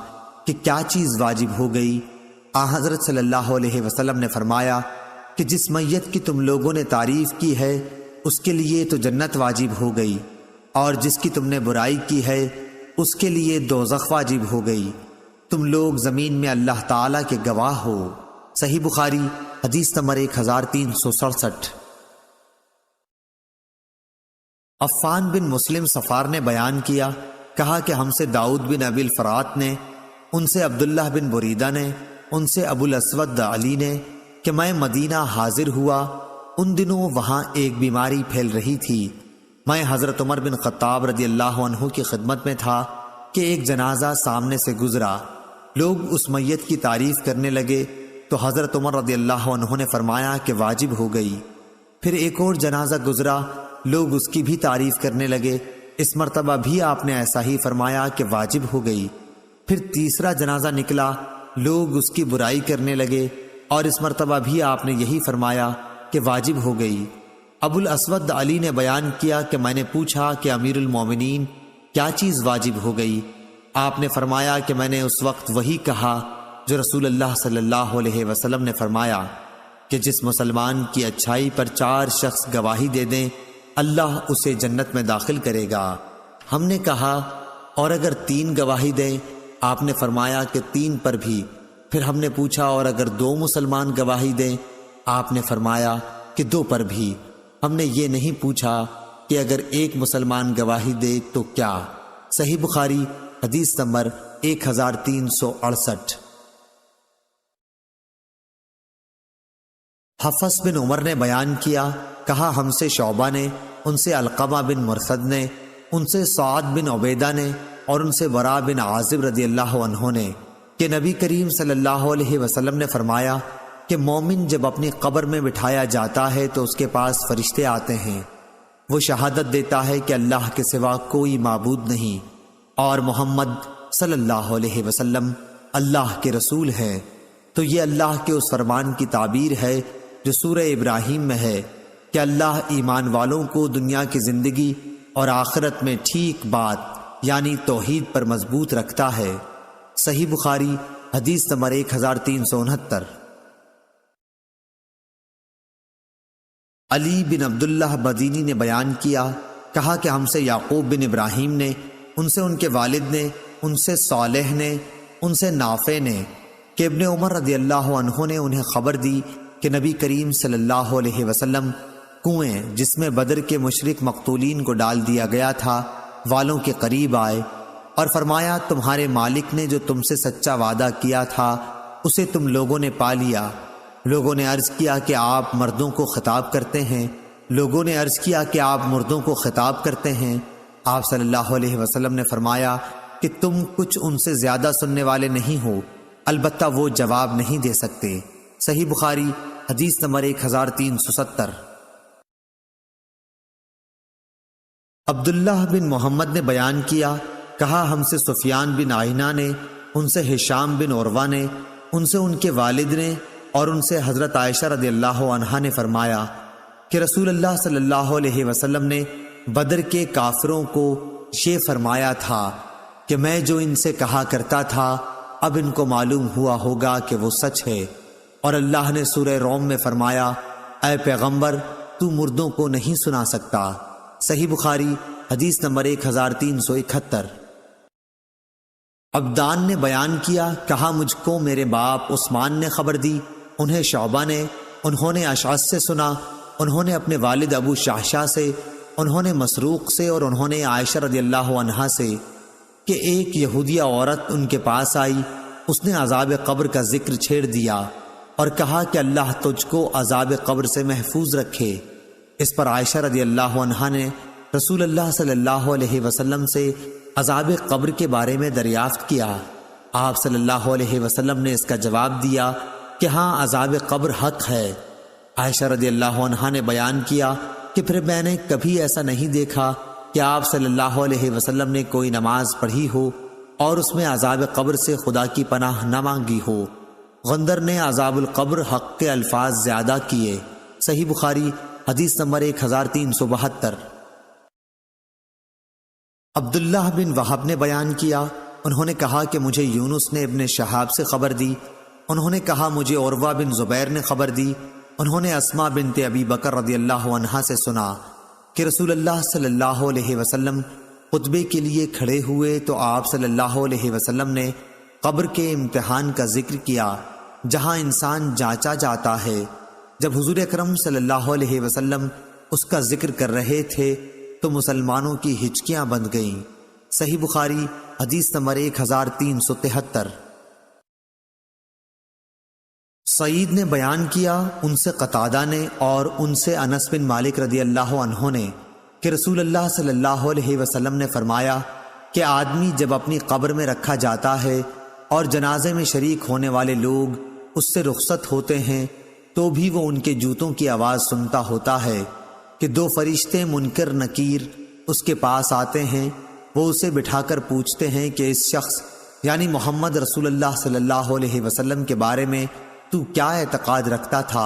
کہ کیا چیز واجب ہو گئی؟ حضرت صلی اللہ علیہ وسلم نے فرمایا کہ جس میت کی تم لوگوں نے تعریف کی ہے اس کے لیے تو جنت واجب ہو گئی، اور جس کی تم نے برائی کی ہے اس کے لیے دوزخ واجب ہو گئی، تم لوگ زمین میں اللہ تعالیٰ کے گواہ ہو۔ صحیح بخاری حدیث نمبر 1367۔ عفان بن مسلم صفار نے بیان کیا، کہا کہ ہم سے داؤد بن ابی الفرات نے، ان سے عبداللہ بن بریدہ نے، ان سے ابو الاسود علی نے کہ میں مدینہ حاضر ہوا، ان دنوں وہاں ایک بیماری پھیل رہی تھی، میں حضرت عمر بن خطاب رضی اللہ عنہ کی خدمت میں تھا کہ ایک جنازہ سامنے سے گزرا، لوگ اس میت کی تعریف کرنے لگے تو حضرت عمر رضی اللہ عنہ نے فرمایا کہ واجب ہو گئی۔ پھر ایک اور جنازہ گزرا، لوگ اس کی بھی تعریف کرنے لگے، اس مرتبہ بھی آپ نے ایسا ہی فرمایا کہ واجب ہو گئی۔ پھر تیسرا جنازہ نکلا، لوگ اس کی برائی کرنے لگے، اور اس مرتبہ بھی آپ نے یہی فرمایا کہ واجب ہو گئی۔ ابو الاسود علی نے بیان کیا کہ میں نے پوچھا کہ امیر المومنین کیا چیز واجب ہو گئی؟ آپ نے فرمایا کہ میں نے اس وقت وہی کہا جو رسول اللہ صلی اللہ علیہ وسلم نے فرمایا کہ جس مسلمان کی اچھائی پر 4 شخص گواہی دے دیں اللہ اسے جنت میں داخل کرے گا۔ ہم نے کہا اور اگر 3 گواہی دیں؟ آپ نے فرمایا کہ 3 پر بھی۔ پھر ہم نے پوچھا اور اگر 2 مسلمان گواہی دیں؟ آپ نے فرمایا کہ 2 پر بھی۔ ہم نے یہ نہیں پوچھا کہ اگر 1 مسلمان گواہی دے تو کیا؟ صحیح بخاری حدیث نمبر 1368۔ حفص بن عمر نے بیان کیا، کہا ہم سے شعبہ نے، ان سے علقمہ بن مرثد نے، ان سے سعد بن عبیدہ نے اور ان سے برا بن عازب رضی اللہ عنہ نے کہ نبی کریم صلی اللہ علیہ وسلم نے فرمایا کہ مومن جب اپنی قبر میں بٹھایا جاتا ہے تو اس کے پاس فرشتے آتے ہیں، وہ شہادت دیتا ہے کہ اللہ کے سوا کوئی معبود نہیں اور محمد صلی اللہ علیہ وسلم اللہ کے رسول ہے۔ تو یہ اللہ کے اس فرمان کی تعبیر ہے جو سورہ ابراہیم میں ہے کہ اللہ ایمان والوں کو دنیا کی زندگی اور آخرت میں ٹھیک بات یعنی توحید پر مضبوط رکھتا ہے۔ صحیح بخاری حدیث نمبر 1369۔ علی بن عبداللہ مدینی نے بیان کیا، کہا کہ ہم سے یعقوب بن ابراہیم نے، ان سے ان کے والد نے، ان سے صالح نے، ان سے نافع نے کہ ابن عمر رضی اللہ عنہ نے انہیں خبر دی کہ نبی کریم صلی اللہ علیہ وسلم کنویں جس میں بدر کے مشرک مقتولین کو ڈال دیا گیا تھا والوں کے قریب آئے اور فرمایا تمہارے مالک نے جو تم سے سچا وعدہ کیا تھا اسے تم لوگوں نے پا لیا۔ لوگوں نے عرض کیا کہ آپ مردوں کو خطاب کرتے ہیں، لوگوں نے عرض کیا کہ آپ مردوں کو خطاب کرتے ہیں۔ آپ صلی اللہ علیہ وسلم نے فرمایا کہ تم کچھ ان سے زیادہ سننے والے نہیں ہو، البتہ وہ جواب نہیں دے سکتے۔ صحیح بخاری حدیث نمبر 1370۔ عبداللہ بن محمد نے بیان کیا، کہا ہم سے سفیان بن عیینہ نے، ان سے ہشام بن عروہ نے، ان سے ان کے والد نے اور ان سے حضرت عائشہ رضی اللہ عنہا نے فرمایا کہ رسول اللہ صلی اللہ علیہ وسلم نے بدر کے کافروں کو یہ فرمایا تھا کہ میں جو ان سے کہا کرتا تھا اب ان کو معلوم ہوا ہوگا کہ وہ سچ ہے، اور اللہ نے سورہ روم میں فرمایا اے پیغمبر تو مردوں کو نہیں سنا سکتا۔ صحیح بخاری حدیث نمبر 1371۔ عبدان نے بیان کیا، کہا مجھ کو میرے باپ عثمان نے خبر دی، انہیں شعبہ نے، انہوں نے اشعث سے سنا، انہوں نے اپنے والد ابو شعشع سے، انہوں نے مسروق سے اور انہوں نے عائشہ رضی اللہ عنہا سے کہ ایک یہودیہ عورت ان کے پاس آئی، اس نے عذاب قبر کا ذکر چھیڑ دیا اور کہا کہ اللہ تجھ کو عذاب قبر سے محفوظ رکھے۔ اس پر عائشہ رضی اللہ عنہا نے رسول اللہ صلی اللہ علیہ وسلم سے عذاب قبر کے بارے میں دریافت کیا۔ آپ صلی اللہ علیہ وسلم نے اس کا جواب دیا کہ ہاں عذاب قبر حق ہے۔ عائشہ رضی اللہ عنہا نے بیان کیا کہ پھر میں نے کبھی ایسا نہیں دیکھا کہ آپ صلی اللہ علیہ وسلم نے کوئی نماز پڑھی ہو اور اس میں عذاب قبر سے خدا کی پناہ نہ مانگی ہو۔ غندر نے عذاب القبر حق کے الفاظ زیادہ کیے۔ صحیح بخاری حدیث نمبر 1372۔ عبداللہ بن وہب نے بیان کیا، انہوں نے کہا کہ مجھے یونس نے ابن شہاب سے خبر دی، انہوں نے کہا مجھے عروہ بن زبیر نے خبر دی، انہوں نے اسماء بنت ابی بکر رضی اللہ عنہا سے سنا کہ رسول اللہ صلی اللہ علیہ وسلم خطبے کے لیے کھڑے ہوئے تو آپ صلی اللہ علیہ وسلم نے قبر کے امتحان کا ذکر کیا جہاں انسان جانچا جاتا ہے۔ جب حضور اکرم صلی اللہ علیہ وسلم اس کا ذکر کر رہے تھے تو مسلمانوں کی ہچکیاں بند گئیں۔ صحیح بخاری حدیث نمبر 1373۔ سعید نے بیان کیا، ان سے قتادہ نے اور ان سے انس بن مالک رضی اللہ عنہ نے کہ رسول اللہ صلی اللہ علیہ وسلم نے فرمایا کہ آدمی جب اپنی قبر میں رکھا جاتا ہے اور جنازے میں شریک ہونے والے لوگ اس سے رخصت ہوتے ہیں تو بھی وہ ان کے جوتوں کی آواز سنتا ہوتا ہے کہ دو فرشتے منکر نکیر اس کے پاس آتے ہیں، وہ اسے بٹھا کر پوچھتے ہیں کہ اس شخص یعنی محمد رسول اللہ صلی اللہ علیہ وسلم کے بارے میں تو کیا اعتقاد رکھتا تھا؟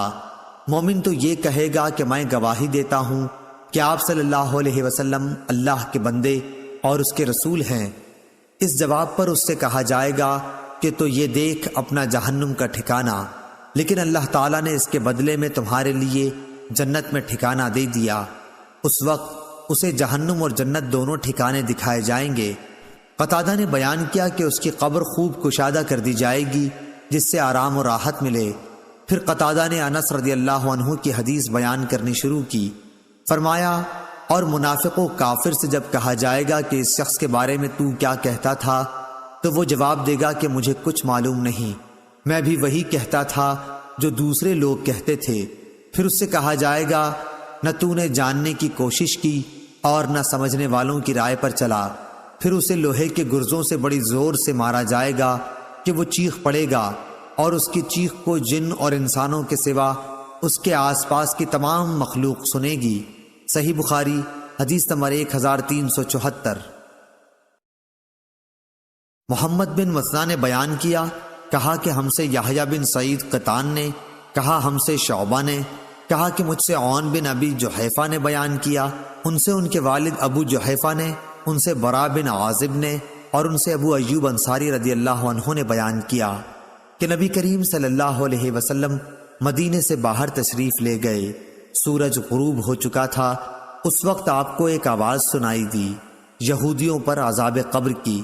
مومن تو یہ کہے گا کہ میں گواہی دیتا ہوں کہ آپ صلی اللہ علیہ وسلم اللہ کے بندے اور اس کے رسول ہیں۔ اس جواب پر اس سے کہا جائے گا کہ تو یہ دیکھ اپنا جہنم کا ٹھکانہ، لیکن اللہ تعالیٰ نے اس کے بدلے میں تمہارے لیے جنت میں ٹھکانہ دے دیا۔ اس وقت اسے جہنم اور جنت دونوں ٹھکانے دکھائے جائیں گے۔ قتادہ نے بیان کیا کہ اس کی قبر خوب کشادہ کر دی جائے گی جس سے آرام و راحت ملے۔ پھر قتادہ نے انس رضی اللہ عنہ کی حدیث بیان کرنی شروع کی، فرمایا اور منافق و کافر سے جب کہا جائے گا کہ اس شخص کے بارے میں تو کیا کہتا تھا تو وہ جواب دے گا کہ مجھے کچھ معلوم نہیں، میں بھی وہی کہتا تھا جو دوسرے لوگ کہتے تھے۔ پھر اس سے کہا جائے گا نہ تو نے جاننے کی کوشش کی اور نہ سمجھنے والوں کی رائے پر چلا، پھر اسے لوہے کے گرزوں سے بڑی زور سے مارا جائے گا کہ وہ چیخ پڑے گا، اور اس کی چیخ کو جن اور انسانوں کے سوا اس کے آس پاس کی تمام مخلوق سنے گی۔ صحیح بخاری حدیث نمبر 1374۔ محمد بن مثنیٰ نے بیان کیا، کہا کہ ہم سے یحییٰ بن سعید قطان نے، کہا ہم سے شعبہ نے، کہا کہ مجھ سے عون بن ابی جحیفہ نے بیان کیا، ان سے ان کے والد ابو جحیفہ نے، ان سے برا بن عازب نے، اور ان سے ابو ایوب انصاری رضی اللہ عنہ نے بیان کیا کہ نبی کریم صلی اللہ علیہ وسلم مدینے سے باہر تشریف لے گئے، سورج غروب ہو چکا تھا، اس وقت آپ کو ایک آواز سنائی دی، یہودیوں پر عذاب قبر کی۔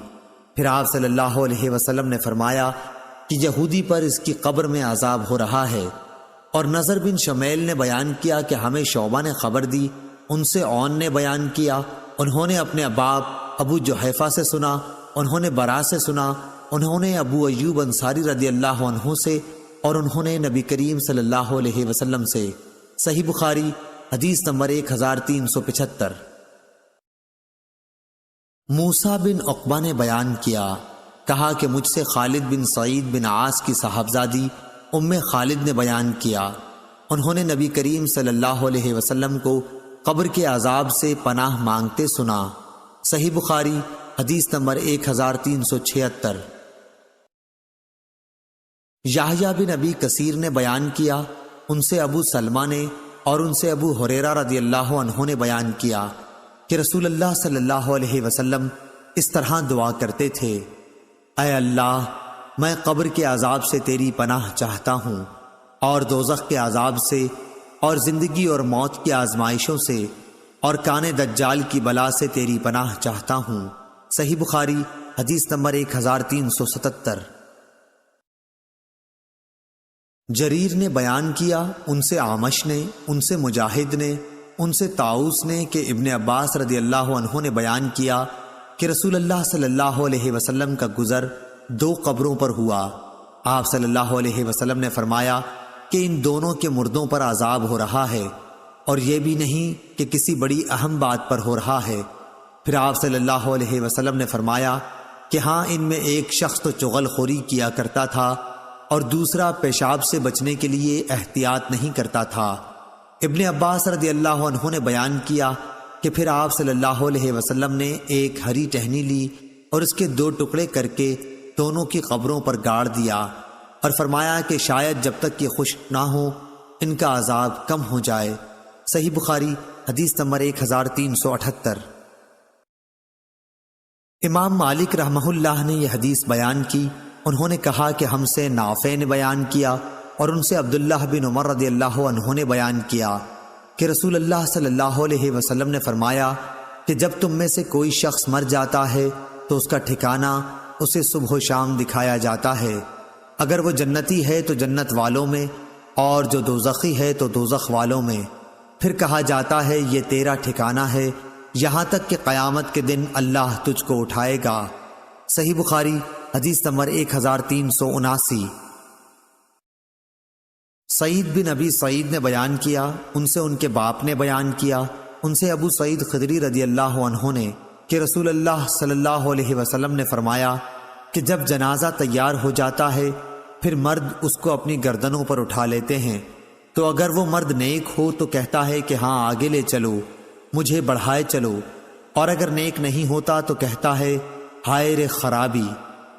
پھر آپ صلی اللہ علیہ وسلم نے فرمایا کہ یہودی پر اس کی قبر میں عذاب ہو رہا ہے۔ اور نضر بن شمیل نے بیان کیا کہ ہمیں شعبہ نے خبر دی، ان سے عون نے بیان کیا، انہوں نے اپنے باپ ابو جحیفہ سے سنا، انہوں نے برا سے سنا، انہوں نے ابو ایوب انصاری رضی اللہ عنہ سے، اور انہوں نے نبی کریم صلی اللہ علیہ وسلم سے۔ صحیح بخاری حدیث نمبر 1375۔ موسیٰ بن عقبہ نے بیان کیا، کہا کہ مجھ سے خالد بن سعید بن عاص کی صاحبزادی ام خالد نے بیان کیا، انہوں نے نبی کریم صلی اللہ علیہ وسلم کو قبر کے عذاب سے پناہ مانگتے سنا۔ صحیح بخاری حدیث نمبر 1376۔ یحییٰ بن ابی کثیر نے بیان کیا، ان سے ابو سلمہ نے اور ان سے ابو ہریرہ رضی اللہ عنہ نے بیان کیا کہ رسول اللہ صلی اللہ علیہ وسلم اس طرح دعا کرتے تھے، اے اللہ، میں قبر کے عذاب سے تیری پناہ چاہتا ہوں، اور دوزخ کے عذاب سے، اور زندگی اور موت کی آزمائشوں سے، اور کان دجال کی بلا سے تیری پناہ چاہتا ہوں۔ صحیح بخاری حدیث نمبر 1377۔ جریر نے بیان کیا، ان سے اعمش نے، ان سے مجاہد نے، ان سے طاؤس نے کہ ابن عباس رضی اللہ عنہ نے بیان کیا کہ رسول اللہ صلی اللہ علیہ وسلم کا گزر 2 قبروں پر ہوا۔ آپ صلی اللہ علیہ وسلم نے فرمایا کہ ان دونوں کے مردوں پر عذاب ہو رہا ہے، اور یہ بھی نہیں کہ کسی بڑی اہم بات پر ہو رہا ہے۔ پھر آپ صلی اللہ علیہ وسلم نے فرمایا کہ ہاں، ان میں ایک شخص تو چغل خوری کیا کرتا تھا، اور دوسرا پیشاب سے بچنے کے لیے احتیاط نہیں کرتا تھا۔ ابن عباس رضی اللہ عنہ نے بیان کیا کہ پھر آپ صلی اللہ علیہ وسلم نے ایک ہری ٹہنی لی اور اس کے 2 ٹکڑے کر کے دونوں کی قبروں پر گاڑ دیا، اور فرمایا کہ شاید جب تک یہ خشک نہ ہو ان کا عذاب کم ہو جائے۔ صحیح بخاری حدیث نمبر 1378۔ امام مالک رحمہ اللہ نے یہ حدیث بیان کی، انہوں نے کہا کہ ہم سے نافع نے بیان کیا، اور ان سے عبداللہ بن عمر رضی اللہ عنہ نے بیان کیا کہ رسول اللہ صلی اللہ علیہ وسلم نے فرمایا کہ جب تم میں سے کوئی شخص مر جاتا ہے تو اس کا ٹھکانہ اسے صبح و شام دکھایا جاتا ہے، اگر وہ جنتی ہے تو جنت والوں میں، اور جو دوزخی ہے تو دوزخ والوں میں، پھر کہا جاتا ہے یہ تیرا ٹھکانہ ہے، یہاں تک کہ قیامت کے دن اللہ تجھ کو اٹھائے گا۔ صحیح بخاری حدیث نمبر 1379۔ سعید بن ابی سعید نے بیان کیا، ان سے ان کے باپ نے بیان کیا، ان سے ابو سعید خدری رضی اللہ عنہ نے کہ رسول اللہ صلی اللہ علیہ وسلم نے فرمایا کہ جب جنازہ تیار ہو جاتا ہے پھر مرد اس کو اپنی گردنوں پر اٹھا لیتے ہیں، تو اگر وہ مرد نیک ہو تو کہتا ہے کہ ہاں آگے لے چلو، مجھے بڑھائے چلو، اور اگر نیک نہیں ہوتا تو کہتا ہے ہائے رے خرابی،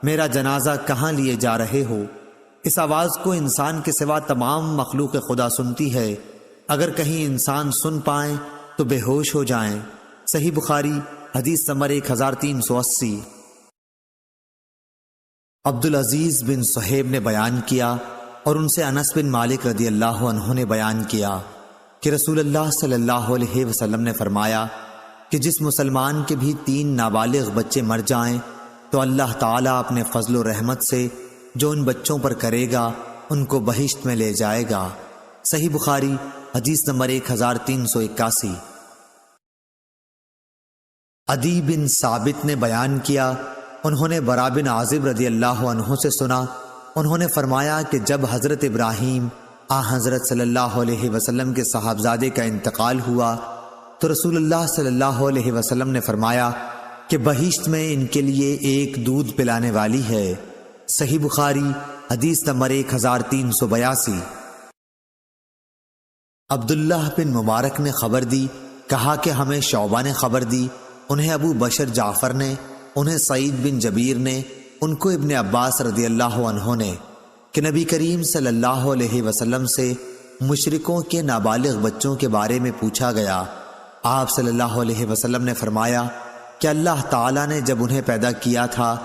میرا جنازہ کہاں لیے جا رہے ہو۔ اس آواز کو انسان کے سوا تمام مخلوق خدا سنتی ہے، اگر کہیں انسان سن پائیں تو بے ہوش ہو جائیں۔ صحیح بخاری حدیث نمبر 1380۔ عبدالعزیز بن صہیب نے بیان کیا، اور ان سے انس بن مالک رضی اللہ عنہ نے بیان کیا کہ رسول اللہ صلی اللہ علیہ وسلم نے فرمایا کہ جس مسلمان کے بھی 3 نابالغ بچے مر جائیں تو اللہ تعالیٰ اپنے فضل و رحمت سے جو ان بچوں پر کرے گا ان کو بہشت میں لے جائے گا۔ صحیح بخاری حدیث نمبر 1381۔ عدی بن ثابت نے بیان کیا، انہوں نے برا بن عازب رضی اللہ عنہ سے سنا، انہوں نے فرمایا کہ جب حضرت ابراہیم حضرت صلی اللہ علیہ وسلم کے صاحبزادے کا انتقال ہوا تو رسول اللہ صلی اللہ علیہ وسلم نے فرمایا کہ بہشت میں ان کے لیے ایک دودھ پلانے والی ہے۔ صحیح بخاری حدیث نمبر 1382۔ عبداللہ بن مبارک نے خبر دی، کہا کہ ہمیں شعبہ نے خبر دی، انہیں ابو بشر جعفر نے، انہیں سعید بن جبیر نے، ان کو ابن عباس رضی اللہ عنہ نے، کہ نبی کریم صلی اللہ علیہ وسلم سے مشرکوں کے نابالغ بچوں کے بارے میں پوچھا گیا۔ آپ صلی اللہ علیہ وسلم نے فرمایا کہ اللہ تعالیٰ نے جب انہیں پیدا کیا تھا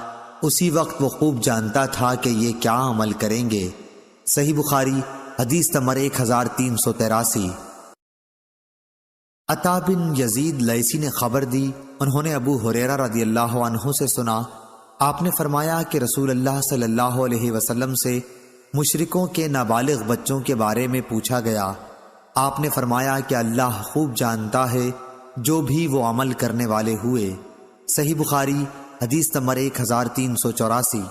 اسی وقت وہ خوب جانتا تھا کہ یہ کیا عمل کریں گے۔ صحیح بخاری حدیث نمبر 1383۔ عطا بن یزید لیثی نے خبر دی، انہوں نے ابو ہریرہ رضی اللہ عنہ سے سنا، آپ نے فرمایا کہ رسول اللہ صلی اللہ علیہ وسلم سے مشرکوں کے نابالغ بچوں کے بارے میں پوچھا گیا۔ آپ نے فرمایا کہ اللہ خوب جانتا ہے جو بھی وہ عمل کرنے والے ہوئے۔ صحیح بخاری حدیث نمبر 1384۔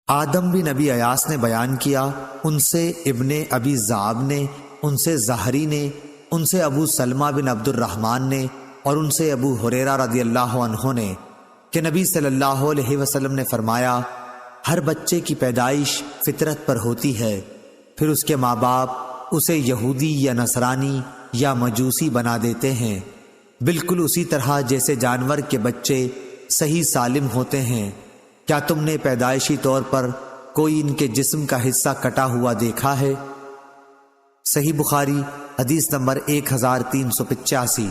آدم بن نبی ایاس نے بیان کیا، ان سے ابن ابی ذئب نے، ان سے زہری نے، ان سے ابو سلمہ بن عبد الرحمن نے، اور ان سے ابو ہریرہ رضی اللہ عنہ نے کہ نبی صلی اللہ علیہ وسلم نے فرمایا، ہر بچے کی پیدائش فطرت پر ہوتی ہے، پھر اس کے ماں باپ اسے یہودی یا نصرانی یا مجوسی بنا دیتے ہیں، بالکل اسی طرح جیسے جانور کے بچے صحیح سالم ہوتے ہیں۔ کیا تم نے پیدائشی طور پر کوئی ان کے جسم کا حصہ کٹا ہوا دیکھا ہے؟ صحیح بخاری حدیث نمبر 1385۔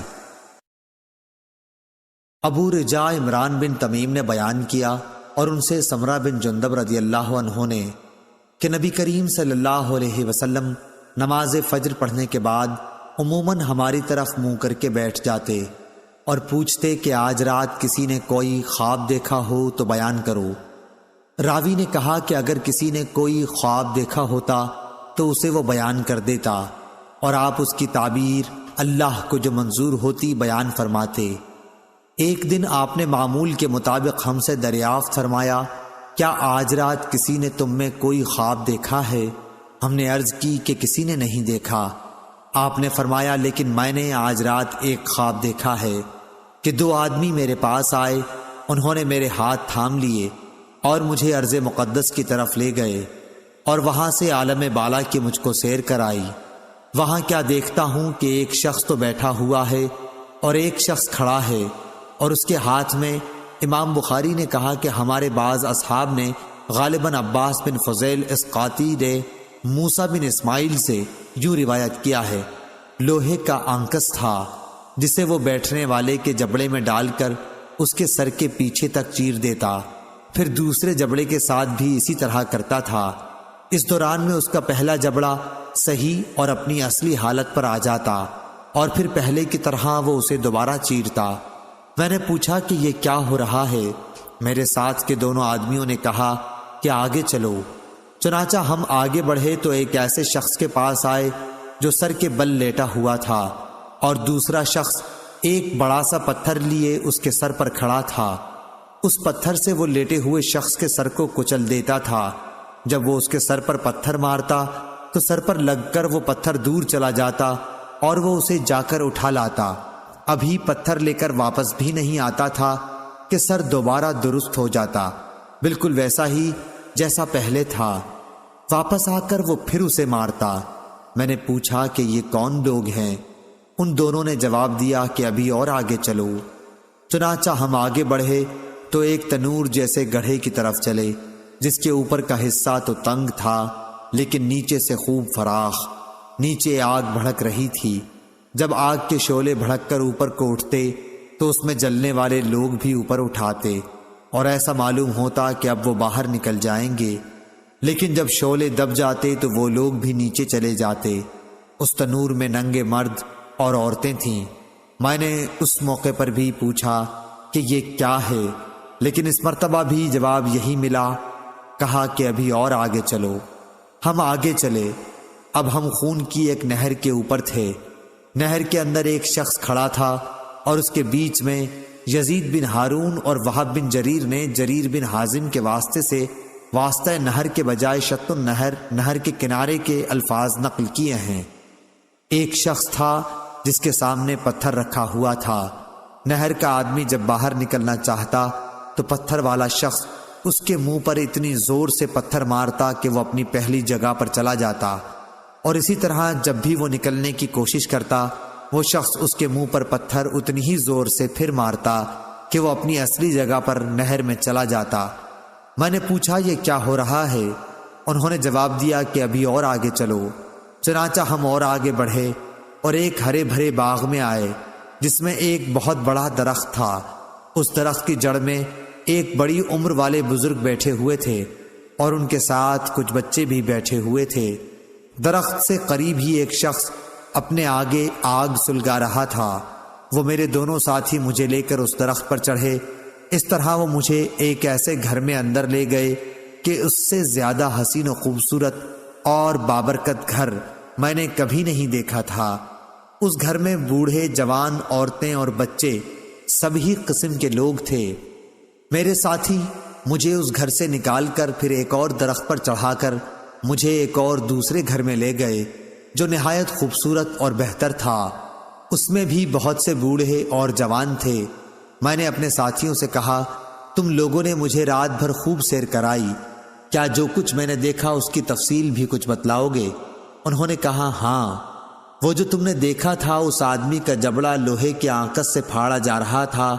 ابو رجاء عمران بن تمیم نے بیان کیا، اور ان سے سمرہ بن جندب رضی اللہ عنہ نے، کہ نبی کریم صلی اللہ علیہ وسلم نماز فجر پڑھنے کے بعد عموماً ہماری طرف منہ کر کے بیٹھ جاتے اور پوچھتے کہ آج رات کسی نے کوئی خواب دیکھا ہو تو بیان کرو۔ راوی نے کہا کہ اگر کسی نے کوئی خواب دیکھا ہوتا تو اسے وہ بیان کر دیتا، اور آپ اس کی تعبیر اللہ کو جو منظور ہوتی بیان فرماتے۔ ایک دن آپ نے معمول کے مطابق ہم سے دریافت فرمایا، کیا آج رات کسی نے تم میں کوئی خواب دیکھا ہے؟ ہم نے عرض کی کہ کسی نے نہیں دیکھا۔ آپ نے فرمایا، لیکن میں نے آج رات ایک خواب دیکھا ہے کہ دو آدمی میرے پاس آئے، انہوں نے میرے ہاتھ تھام لیے اور مجھے ارض مقدس کی طرف لے گئے، اور وہاں سے عالم بالا کی مجھ کو سیر کرائی۔ وہاں کیا دیکھتا ہوں کہ ایک شخص تو بیٹھا ہوا ہے اور ایک شخص کھڑا ہے، اور اس کے ہاتھ میں، امام بخاری نے کہا کہ ہمارے بعض اصحاب نے غالباً عباس بن فضیل اسقاطی نے موسیٰ بن اسماعیل سے یوں روایت کیا ہے، لوہے کا آنکس تھا جسے وہ بیٹھنے والے کے جبڑے میں ڈال کر اس کے سر کے پیچھے تک چیر دیتا، پھر دوسرے جبڑے کے ساتھ بھی اسی طرح کرتا تھا۔ اس دوران میں اس کا پہلا جبڑا صحیح اور اپنی اصلی حالت پر آ جاتا، اور پھر پہلے کی طرح وہ اسے دوبارہ چیرتا۔ میں نے پوچھا کہ یہ کیا ہو رہا ہے؟ میرے ساتھ کے دونوں آدمیوں نے کہا کہ آگے چلو۔ چنانچہ ہم آگے بڑھے تو ایک ایسے شخص کے پاس آئے جو سر کے بل لیٹا ہوا تھا، اور دوسرا شخص ایک بڑا سا پتھر لیے اس کے سر پر کھڑا تھا۔ اس پتھر سے وہ لیٹے ہوئے شخص کے سر کو کچل دیتا تھا۔ جب وہ اس کے سر پر پتھر مارتا تو سر پر لگ کر وہ پتھر دور چلا جاتا اور وہ اسے جا کر اٹھا لاتا۔ ابھی پتھر لے کر واپس بھی نہیں آتا تھا کہ سر دوبارہ درست ہو جاتا، بالکل ویسا ہی جیسا پہلے تھا۔ واپس آ کر وہ پھر اسے مارتا۔ میں نے پوچھا کہ یہ کون لوگ ہیں؟ ان دونوں نے جواب دیا کہ ابھی اور آگے چلو۔ چنانچہ ہم آگے بڑھے تو ایک تنور جیسے گڑھے کی طرف چلے، جس کے اوپر کا حصہ تو تنگ تھا لیکن نیچے سے خوب فراخ۔ نیچے آگ بھڑک رہی تھی۔ جب آگ کے شعلے بھڑک کر اوپر کو اٹھتے تو اس میں جلنے والے لوگ بھی اوپر اٹھاتے، اور ایسا معلوم ہوتا کہ اب وہ باہر نکل جائیں گے، لیکن جب شعلے دب جاتے تو وہ لوگ بھی نیچے چلے جاتے۔ اس تنور میں ننگے مرد اور عورتیں تھیں۔ میں نے اس موقع پر بھی پوچھا کہ یہ کیا ہے، لیکن اس مرتبہ بھی جواب یہی ملا۔ کہا کہ ابھی اور آگے چلو۔ ہم آگے چلے۔ اب ہم خون کی ایک نہر کے اوپر تھے۔ نہر کے اندر ایک شخص کھڑا تھا اور اس کے بیچ میں یزید بن ہارون اور وہب بن جریر نے جریر بن حازم کے واسطے سے واسطہ نہر کے بجائے شط النہر، نہر کے کنارے کے الفاظ نقل کیے ہیں۔ ایک شخص تھا جس کے سامنے پتھر رکھا ہوا تھا۔ نہر کا آدمی جب باہر نکلنا چاہتا تو پتھر والا شخص اس کے منہ پر اتنی زور سے پتھر مارتا کہ وہ اپنی پہلی جگہ پر چلا جاتا، اور اسی طرح جب بھی وہ نکلنے کی کوشش کرتا وہ شخص اس کے منہ پر پتھر اتنی ہی زور سے پھر مارتا کہ وہ اپنی اصلی جگہ پر نہر میں چلا جاتا۔ میں نے پوچھا یہ کیا ہو رہا ہے؟ انہوں نے جواب دیا کہ ابھی اور آگے چلو۔ چنانچہ ہم اور آگے بڑھے اور ایک ہرے بھرے باغ میں آئے جس میں ایک بہت بڑا درخت تھا۔ اس درخت کی جڑ میں ایک بڑی عمر والے بزرگ بیٹھے ہوئے تھے اور ان کے ساتھ کچھ بچے بھی بیٹھے ہوئے تھے۔ درخت سے قریب ہی ایک شخص اپنے آگے آگ سلگا رہا تھا۔ وہ میرے دونوں ساتھی مجھے لے کر اس درخت پر چڑھے۔ اس طرح وہ مجھے ایک ایسے گھر میں اندر لے گئے کہ اس سے زیادہ حسین و خوبصورت اور بابرکت گھر میں نے کبھی نہیں دیکھا تھا۔ اس گھر میں بوڑھے، جوان، عورتیں اور بچے سبھی قسم کے لوگ تھے۔ میرے ساتھی مجھے اس گھر سے نکال کر پھر ایک اور درخت پر چڑھا کر مجھے ایک اور دوسرے گھر میں لے گئے جو نہایت خوبصورت اور بہتر تھا۔ اس میں بھی بہت سے بوڑھے اور جوان تھے۔ میں نے اپنے ساتھیوں سے کہا تم لوگوں نے مجھے رات بھر خوب سیر کرائی، کیا جو کچھ میں نے دیکھا اس کی تفصیل بھی کچھ بتلاؤ گے؟ انہوں نے کہا ہاں، وہ جو تم نے دیکھا تھا اس آدمی کا جبڑا لوہے کے آنکس سے پھاڑا جا رہا تھا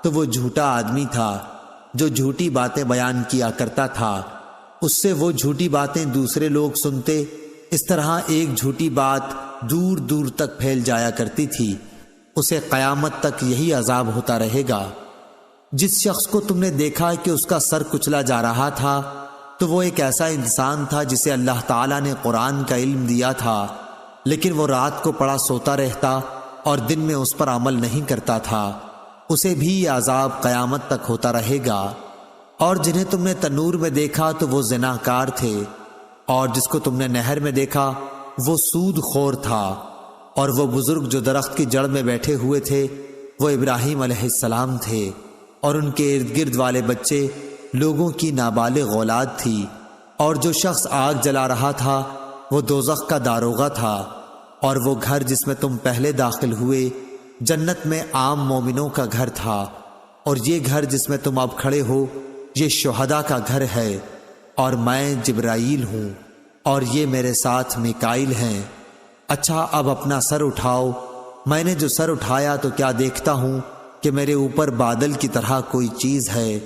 تو وہ جھوٹا آدمی تھا جو جھوٹی باتیں بیان کیا کرتا تھا۔ اس سے وہ جھوٹی باتیں دوسرے لوگ سنتے، اس طرح ایک جھوٹی بات دور دور تک پھیل جایا کرتی تھی۔ اسے قیامت تک یہی عذاب ہوتا رہے گا۔ جس شخص کو تم نے دیکھا کہ اس کا سر کچلا جا رہا تھا تو وہ ایک ایسا انسان تھا جسے اللہ تعالیٰ نے قرآن کا علم دیا تھا، لیکن وہ رات کو پڑا سوتا رہتا اور دن میں اس پر عمل نہیں کرتا تھا۔ اسے بھی یہ عذاب قیامت تک ہوتا رہے گا۔ اور جنہیں تم نے تنور میں دیکھا تو وہ زناکار تھے، اور جس کو تم نے نہر میں دیکھا وہ سود خور تھا، اور وہ بزرگ جو درخت کی جڑ میں بیٹھے ہوئے تھے وہ ابراہیم علیہ السلام تھے، اور ان کے ارد گرد والے بچے لوگوں کی نابالغ اولاد تھی، اور جو شخص آگ جلا رہا تھا وہ دوزخ کا داروغہ تھا، اور وہ گھر جس میں تم پہلے داخل ہوئے جنت میں عام مومنوں کا گھر تھا، اور یہ گھر جس میں تم اب کھڑے ہو یہ شہداء کا گھر ہے، اور میں جبرائیل ہوں اور یہ میرے ساتھ میکائیل ہیں۔ اچھا اب اپنا سر اٹھاؤ۔ میں نے جو سر اٹھایا تو کیا دیکھتا ہوں کہ میرے اوپر بادل کی طرح کوئی چیز ہے۔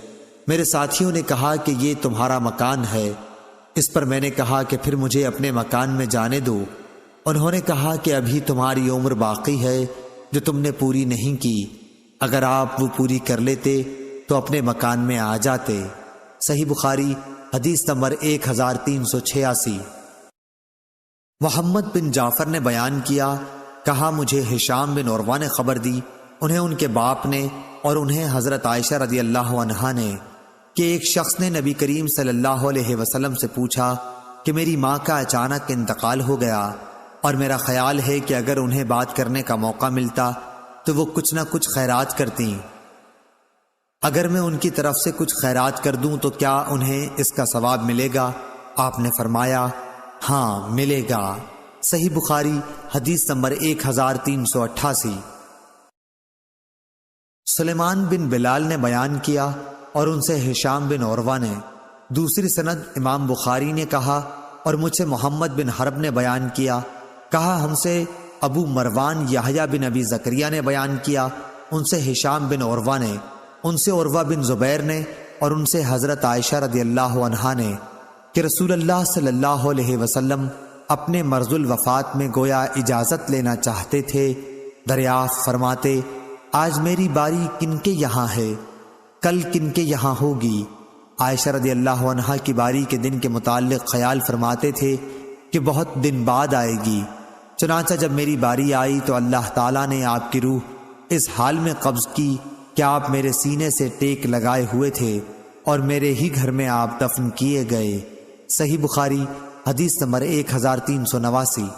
میرے ساتھیوں نے کہا کہ یہ تمہارا مکان ہے۔ اس پر میں نے کہا کہ پھر مجھے اپنے مکان میں جانے دو۔ انہوں نے کہا کہ ابھی تمہاری عمر باقی ہے جو تم نے پوری نہیں کی، اگر آپ وہ پوری کر لیتے تو اپنے مکان میں آ جاتے۔ صحیح بخاری حدیث نمبر 1386۔ محمد بن جعفر نے بیان کیا، کہا مجھے ہشام بن عروہ نے خبر دی، انہیں ان کے باپ نے اور انہیں حضرت عائشہ رضی اللہ عنہا نے، کہ ایک شخص نے نبی کریم صلی اللہ علیہ وسلم سے پوچھا کہ میری ماں کا اچانک انتقال ہو گیا اور میرا خیال ہے کہ اگر انہیں بات کرنے کا موقع ملتا تو وہ کچھ نہ کچھ خیرات کرتیں، اگر میں ان کی طرف سے کچھ خیرات کر دوں تو کیا انہیں اس کا ثواب ملے گا؟ آپ نے فرمایا ہاں ملے گا۔ صحیح بخاری حدیث نمبر 1388۔ سلیمان بن بلال نے بیان کیا اور ان سے ہشام بن عروہ نے، دوسری سند امام بخاری نے کہا اور مجھ سے محمد بن حرب نے بیان کیا، کہا ہم سے ابو مروان یحییٰ بن ابی زکریا نے بیان کیا، ان سے ہشام بن عروہ نے، ان سے عروہ بن زبیر نے اور ان سے حضرت عائشہ رضی اللہ عنہا نے، کہ رسول اللہ صلی اللہ علیہ وسلم اپنے مرض الوفات میں گویا اجازت لینا چاہتے تھے، دریافت فرماتے آج میری باری کن کے یہاں ہے، کل کن کے یہاں ہوگی؟ عائشہ رضی اللہ عنہا کی باری کے دن کے متعلق خیال فرماتے تھے کہ بہت دن بعد آئے گی۔ چنانچہ جب میری باری آئی تو اللہ تعالیٰ نے آپ کی روح اس حال میں قبض کی کہ آپ میرے سینے سے ٹیک لگائے ہوئے تھے اور میرے ہی گھر میں آپ دفن کیے گئے۔ صحیح بخاری حدیث نمبر 1389۔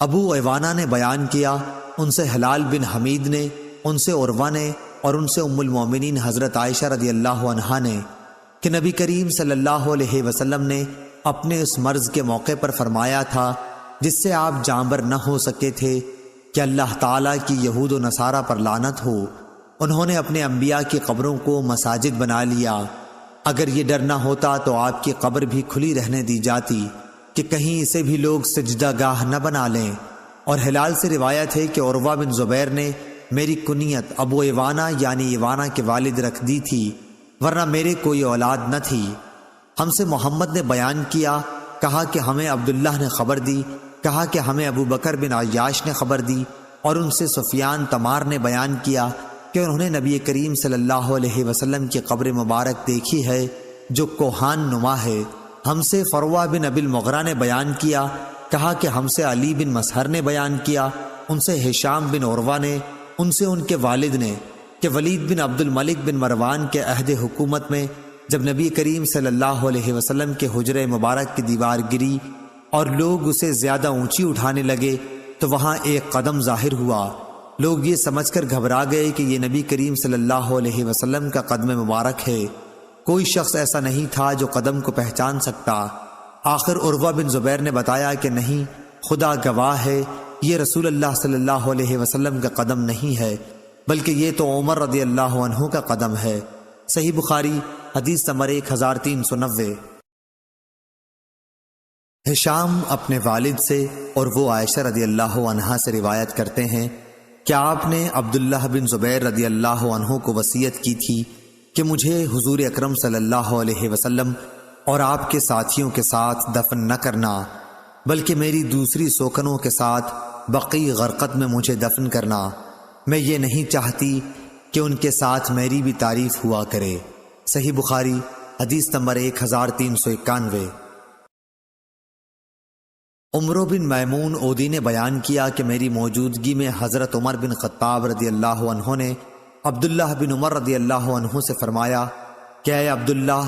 ابو ایوانہ نے بیان کیا، ان سے ہلال بن حمید نے، ان سے عروہ نے اور ان سے ام المومنین حضرت عائشہ رضی اللہ عنہا نے، کہ نبی کریم صلی اللہ علیہ وسلم نے اپنے اس مرض کے موقع پر فرمایا تھا جس سے آپ جانبر نہ ہو سکے تھے کہ اللہ تعالیٰ کی یہود و نصارہ پر لعنت ہو، انہوں نے اپنے انبیاء کی قبروں کو مساجد بنا لیا۔ اگر یہ ڈر نہ ہوتا تو آپ کی قبر بھی کھلی رہنے دی جاتی کہ کہیں اسے بھی لوگ سجدہ گاہ نہ بنا لیں۔ اور ہلال سے روایت ہے کہ عروہ بن زبیر نے میری کنیت ابو ایوانہ یعنی ایوانہ کے والد رکھ دی تھی، ورنہ میرے کوئی اولاد نہ تھی۔ ہم سے محمد نے بیان کیا، کہا کہ ہمیں عبداللہ نے خبر دی، کہا کہ ہمیں ابو بکر بن عیاش نے خبر دی، اور ان سے سفیان تمار نے بیان کیا کہ انہوں نے نبی کریم صلی اللہ علیہ وسلم کی قبر مبارک دیکھی ہے جو کوہان نما ہے۔ ہم سے فروہ بن ابی المغرہ نے بیان کیا، کہا کہ ہم سے علی بن مسہر نے بیان کیا، ان سے ہشام بن عروہ نے، ان سے ان کے والد نے کہ ولید بن عبد الملک بن مروان کے عہد حکومت میں جب نبی کریم صلی اللہ علیہ وسلم کے حجرہ مبارک کی دیوار گری اور لوگ اسے زیادہ اونچی اٹھانے لگے تو وہاں ایک قدم ظاہر ہوا۔ لوگ یہ سمجھ کر گھبرا گئے کہ یہ نبی کریم صلی اللہ علیہ وسلم کا قدم مبارک ہے۔ کوئی شخص ایسا نہیں تھا جو قدم کو پہچان سکتا۔ آخر عروہ بن زبیر نے بتایا کہ نہیں، خدا گواہ ہے، یہ رسول اللہ صلی اللہ علیہ وسلم کا قدم نہیں ہے، بلکہ یہ تو عمر رضی اللہ عنہ کا قدم ہے۔ صحیح بخاری حدیث نمبر 1390۔ ہشام اپنے والد سے اور وہ عائشہ رضی اللہ عنہا سے روایت کرتے ہیں کہ آپ نے عبداللہ بن زبیر رضی اللہ عنہ کو وصیت کی تھی کہ مجھے حضور اکرم صلی اللہ علیہ وسلم اور آپ کے ساتھیوں کے ساتھ دفن نہ کرنا، بلکہ میری دوسری سوکنوں کے ساتھ بقیع غرقد میں مجھے دفن کرنا۔ میں یہ نہیں چاہتی کہ ان کے ساتھ میری بھی تعریف ہوا کرے۔ صحیح بخاری حدیث نمبر 1391۔ عمرو بن میمون اودی نے بیان کیا کہ میری موجودگی میں حضرت عمر بن خطاب رضی اللہ عنہ نے عبداللہ بن عمر رضی اللہ عنہ سے فرمایا کہ اے عبداللہ،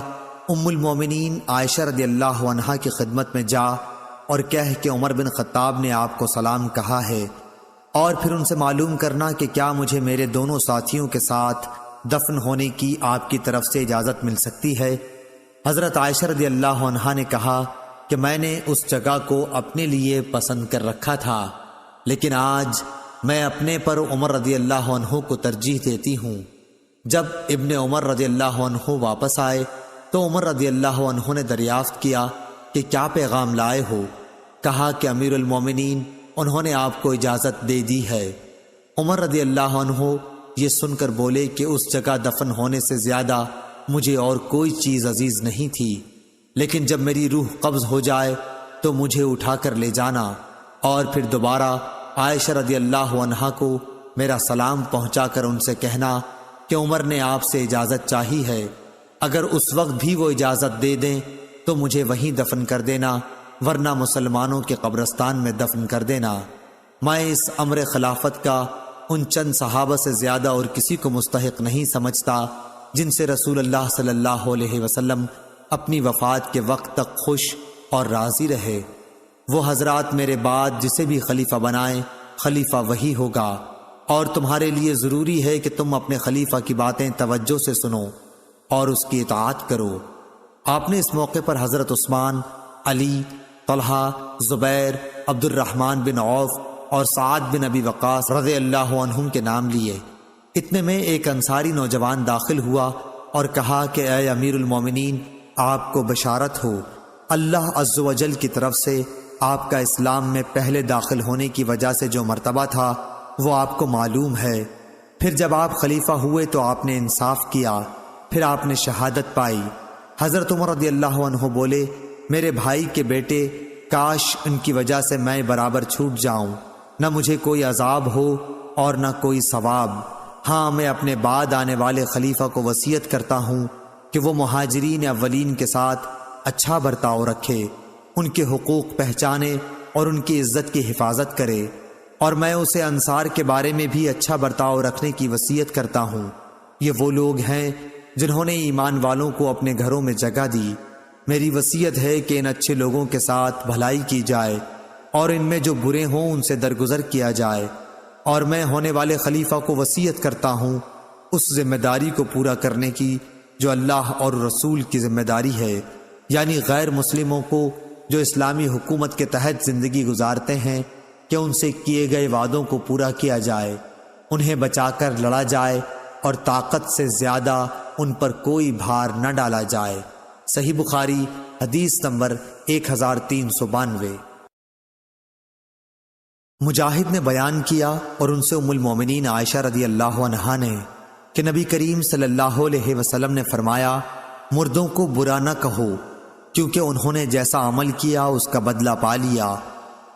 ام المومنین عائشہ رضی اللہ عنہا کی خدمت میں جا اور کہہ کہ عمر بن خطاب نے آپ کو سلام کہا ہے، اور پھر ان سے معلوم کرنا کہ کیا مجھے میرے دونوں ساتھیوں کے ساتھ دفن ہونے کی آپ کی طرف سے اجازت مل سکتی ہے۔ حضرت عائشہ رضی اللہ عنہا نے کہا کہ میں نے اس جگہ کو اپنے لیے پسند کر رکھا تھا، لیکن آج میں اپنے پر عمر رضی اللہ عنہ کو ترجیح دیتی ہوں۔ جب ابن عمر رضی اللہ عنہ واپس آئے تو عمر رضی اللہ عنہ نے دریافت کیا کہ کیا پیغام لائے ہو؟ کہا کہ امیر المومنین انہوں نے آپ کو اجازت دے دی ہے۔ عمر رضی اللہ عنہ یہ سن کر بولے کہ اس جگہ دفن ہونے سے زیادہ مجھے اور کوئی چیز عزیز نہیں تھی، لیکن جب میری روح قبض ہو جائے تو مجھے اٹھا کر لے جانا، اور پھر دوبارہ عائشہ رضی اللہ عنہا کو میرا سلام پہنچا کر ان سے کہنا کہ عمر نے آپ سے اجازت چاہی ہے، اگر اس وقت بھی وہ اجازت دے دیں تو مجھے وہیں دفن کر دینا، ورنہ مسلمانوں کے قبرستان میں دفن کر دینا۔ میں اس امر خلافت کا ان چند صحابہ سے زیادہ اور کسی کو مستحق نہیں سمجھتا جن سے رسول اللہ صلی اللہ علیہ وسلم اپنی وفات کے وقت تک خوش اور راضی رہے۔ وہ حضرات میرے بعد جسے بھی خلیفہ بنائیں، خلیفہ وہی ہوگا، اور تمہارے لیے ضروری ہے کہ تم اپنے خلیفہ کی باتیں توجہ سے سنو اور اس کی اطاعت کرو۔ آپ نے اس موقع پر حضرت عثمان، علی، طلحہ، زبیر، عبد الرحمن بن عوف اور سعد بن ابی وقاص رضی اللہ عنہم کے نام لیے۔ اتنے میں ایک انصاری نوجوان داخل ہوا اور کہا کہ اے امیر المومنین، آپ کو بشارت ہو، اللہ عز و جل کی طرف سے آپ کا اسلام میں پہلے داخل ہونے کی وجہ سے جو مرتبہ تھا وہ آپ کو معلوم ہے۔ پھر جب آپ خلیفہ ہوئے تو آپ نے انصاف کیا، پھر آپ نے شہادت پائی۔ حضرت عمر رضی اللہ عنہ بولے، میرے بھائی کے بیٹے، کاش ان کی وجہ سے میں برابر چھوٹ جاؤں، نہ مجھے کوئی عذاب ہو اور نہ کوئی ثواب۔ ہاں، میں اپنے بعد آنے والے خلیفہ کو وصیت کرتا ہوں کہ وہ مہاجرین اولین کے ساتھ اچھا برتاؤ رکھے، ان کے حقوق پہچانے اور ان کی عزت کی حفاظت کرے، اور میں اسے انصار کے بارے میں بھی اچھا برتاؤ رکھنے کی وصیت کرتا ہوں۔ یہ وہ لوگ ہیں جنہوں نے ایمان والوں کو اپنے گھروں میں جگہ دی۔ میری وصیت ہے کہ ان اچھے لوگوں کے ساتھ بھلائی کی جائے اور ان میں جو برے ہوں ان سے درگزر کیا جائے، اور میں ہونے والے خلیفہ کو وصیت کرتا ہوں اس ذمہ داری کو پورا کرنے کی جو اللہ اور رسول کی ذمہ داری ہے، یعنی غیر مسلموں کو جو اسلامی حکومت کے تحت زندگی گزارتے ہیں، کہ ان سے کیے گئے وعدوں کو پورا کیا جائے، انہیں بچا کر لڑا جائے اور طاقت سے زیادہ ان پر کوئی بھار نہ ڈالا جائے۔ صحیح بخاری حدیث نمبر 1392۔ مجاہد نے بیان کیا اور ان سے ام المومنین عائشہ رضی اللہ عنہا نے کہ نبی کریم صلی اللہ علیہ وسلم نے فرمایا، مردوں کو برا نہ کہو، کیونکہ انہوں نے جیسا عمل کیا اس کا بدلہ پا لیا۔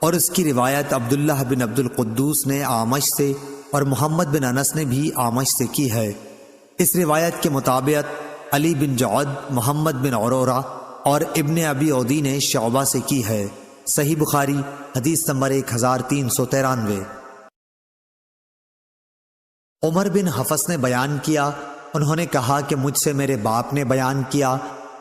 اور اس کی روایت عبداللہ بن عبد القدوس نے اعمش سے اور محمد بن انس نے بھی اعمش سے کی ہے۔ اس روایت کے مطابق علی بن جعد، محمد بن عرورہ اور ابن ابی عدی نے شعبہ سے کی ہے۔ صحیح بخاری حدیث نمبر 1393۔ عمر بن حفص نے بیان کیا، انہوں نے کہا کہ مجھ سے میرے باپ نے بیان کیا،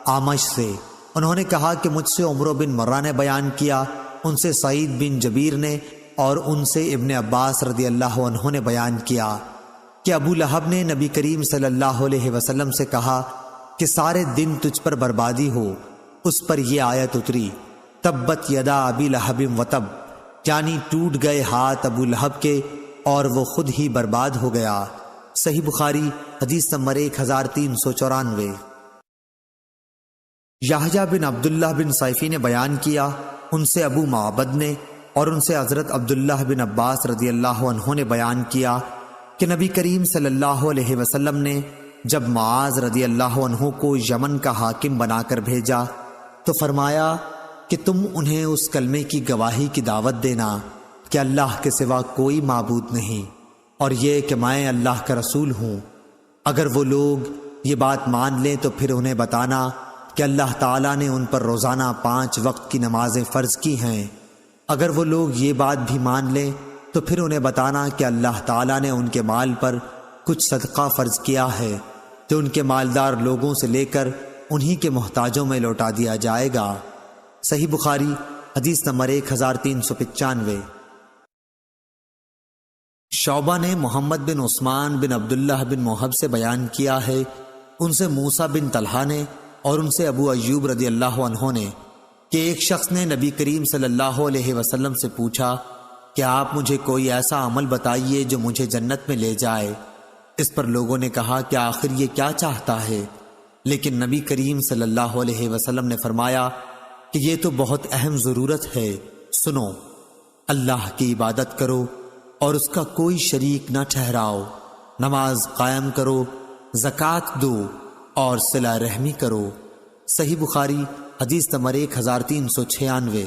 اعمش سے۔ انہوں نے کہا کہ مجھ سے عمرو بن مرہ نے بیان کیا، ان سے سعید بن جبیر نے، اور ان سے ابن عباس رضی اللہ عنہ نے بیان کیا کہ ابو لہب نے نبی کریم صلی اللہ علیہ وسلم سے کہا کہ سارے دن تجھ پر بربادی ہو۔ اس پر یہ آیت اتری، تبت یدا ابی لہب وتب، یعنی ٹوٹ گئے ہاتھ ابو لہب کے اور وہ خود ہی برباد ہو گیا۔ صحیح بخاری حدیث نمبر 1394۔ یحییٰ بن عبداللہ بن صیفی نے بیان کیا، ان سے ابو معبد نے اور ان سے حضرت عبداللہ بن عباس رضی اللہ عنہ نے بیان کیا کہ نبی کریم صلی اللہ علیہ وسلم نے جب معاذ رضی اللہ عنہ کو یمن کا حاکم بنا کر بھیجا تو فرمایا کہ تم انہیں اس کلمے کی گواہی کی دعوت دینا کہ اللہ کے سوا کوئی معبود نہیں، اور یہ کہ میں اللہ کا رسول ہوں۔ اگر وہ لوگ یہ بات مان لیں تو پھر انہیں بتانا کہ اللہ تعالیٰ نے ان پر روزانہ 5 وقت کی نمازیں فرض کی ہیں۔ اگر وہ لوگ یہ بات بھی مان لیں تو پھر انہیں بتانا کہ اللہ تعالیٰ نے ان کے مال پر کچھ صدقہ فرض کیا ہے جو ان کے مالدار لوگوں سے لے کر انہی کے محتاجوں میں لوٹا دیا جائے گا۔ صحیح بخاری حدیث نمبر 1395۔ شعبہ نے محمد بن عثمان بن عبداللہ بن موہب سے بیان کیا ہے، ان سے موسیٰ بن طلحہ نے اور ان سے ابو ایوب رضی اللہ عنہ نے کہ ایک شخص نے نبی کریم صلی اللہ علیہ وسلم سے پوچھا کہ آپ مجھے کوئی ایسا عمل بتائیے جو مجھے جنت میں لے جائے۔ اس پر لوگوں نے کہا کہ آخر یہ کیا چاہتا ہے؟ لیکن نبی کریم صلی اللہ علیہ وسلم نے فرمایا کہ یہ تو بہت اہم ضرورت ہے، سنو، اللہ کی عبادت کرو اور اس کا کوئی شریک نہ ٹھہراؤ، نماز قائم کرو، زکوٰۃ دو اور صلہ رحمی کرو۔ صحیح بخاری حدیث نمبر 1396۔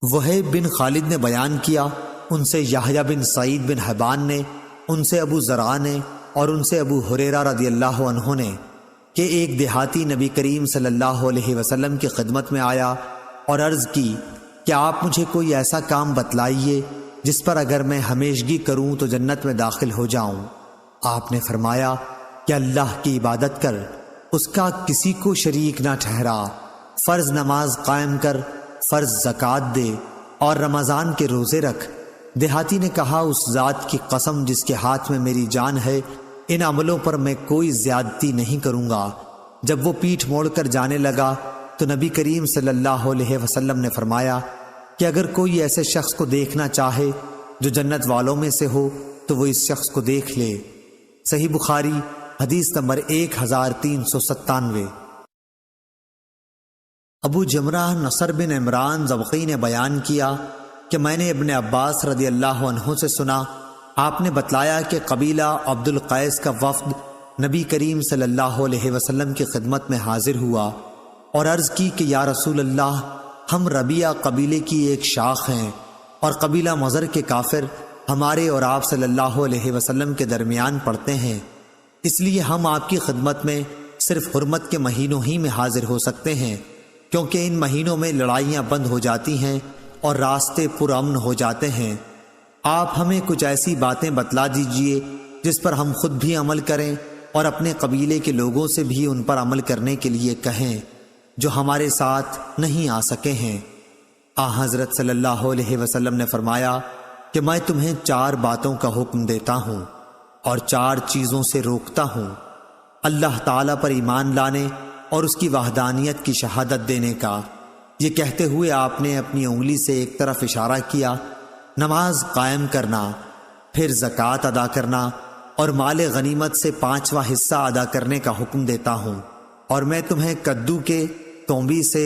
وہیب بن خالد نے بیان کیا، ان سے یحییٰ بن سعید بن حبان نے، ان سے ابو زرع نے اور ان سے ابو ہریرہ رضی اللہ عنہ نے کہ ایک دیہاتی نبی کریم صلی اللہ علیہ وسلم کی خدمت میں آیا اور عرض کی کہ آپ مجھے کوئی ایسا کام بتلائیے جس پر اگر میں ہمیشگی کروں تو جنت میں داخل ہو جاؤں۔ آپ نے فرمایا کہ اللہ کی عبادت کر، اس کا کسی کو شریک نہ ٹھہرا، فرض نماز قائم کر، فرض زکوٰۃ دے اور رمضان کے روزے رکھ۔ دیہاتی نے کہا، اس ذات کی قسم جس کے ہاتھ میں میری جان ہے، ان عملوں پر میں کوئی زیادتی نہیں کروں گا۔ جب وہ پیٹھ موڑ کر جانے لگا تو نبی کریم صلی اللہ علیہ وسلم نے فرمایا کہ اگر کوئی ایسے شخص کو دیکھنا چاہے جو جنت والوں میں سے ہو تو وہ اس شخص کو دیکھ لے۔ صحیح بخاری حدیث نمبر 1397۔ ابو جمرہ نصر بن عمران ضبقی نے بیان کیا کہ میں نے ابن عباس رضی اللہ عنہ سے سنا، آپ نے بتلایا کہ قبیلہ عبد القیس کا وفد نبی کریم صلی اللہ علیہ وسلم کی خدمت میں حاضر ہوا اور عرض کی کہ یا رسول اللہ، ہم ربیہ قبیلے کی ایک شاخ ہیں اور قبیلہ مضر کے کافر ہمارے اور آپ صلی اللہ علیہ وسلم کے درمیان پڑتے ہیں، اس لیے ہم آپ کی خدمت میں صرف حرمت کے مہینوں ہی میں حاضر ہو سکتے ہیں، کیونکہ ان مہینوں میں لڑائیاں بند ہو جاتی ہیں اور راستے پرامن ہو جاتے ہیں۔ آپ ہمیں کچھ ایسی باتیں بتلا دیجئے جس پر ہم خود بھی عمل کریں اور اپنے قبیلے کے لوگوں سے بھی ان پر عمل کرنے کے لیے کہیں جو ہمارے ساتھ نہیں آ سکے ہیں۔ حضرت صلی اللہ علیہ وسلم نے فرمایا کہ میں تمہیں 4 باتوں کا حکم دیتا ہوں اور 4 چیزوں سے روکتا ہوں، اللہ تعالیٰ پر ایمان لانے اور اس کی وحدانیت کی شہادت دینے کا۔ یہ کہتے ہوئے آپ نے اپنی انگلی سے ایک طرف اشارہ کیا، نماز قائم کرنا، پھر زکوٰۃ ادا کرنا اور مال غنیمت سے 5واں حصہ ادا کرنے کا حکم دیتا ہوں، اور میں تمہیں کدو کے تومبی سے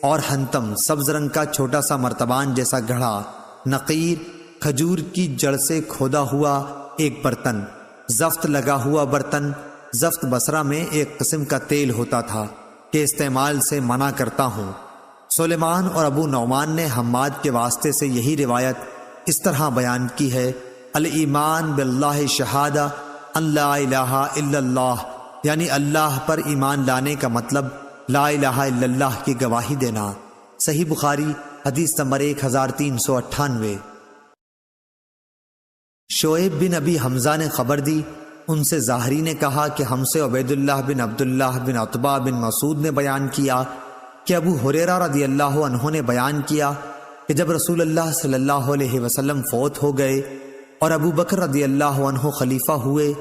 اور ہنتم سبز رنگ کا چھوٹا سا مرتبان جیسا گھڑا، نقیر کھجور کی جڑ سے کھودا ہوا ایک برتن، زفت لگا ہوا برتن، زفت بصرہ میں ایک قسم کا تیل ہوتا تھا، کہ استعمال سے منع کرتا ہوں۔ سلیمان اور ابو نعمان نے حماد کے واسطے سے یہی روایت اس طرح بیان کی ہے: الایمان باللہ شہادہ ان لا الہ الا اللہ، یعنی اللہ پر ایمان لانے کا مطلب لا الہ الا اللہ کی گواہی دینا۔ صحیح بخاری حدیث نمبر 1398۔ شعیب بن ابی حمزہ نے خبر دی، ان سے ظاہری نے کہا کہ ہم سے عبید اللہ بن عبداللہ بن عتبہ بن مسعود نے بیان کیا کہ ابو ہریرہ رضی اللہ عنہ نے بیان کیا کہ جب رسول اللہ صلی اللہ علیہ وسلم فوت ہو گئے اور ابو بکر رضی اللہ عنہ خلیفہ ہوئے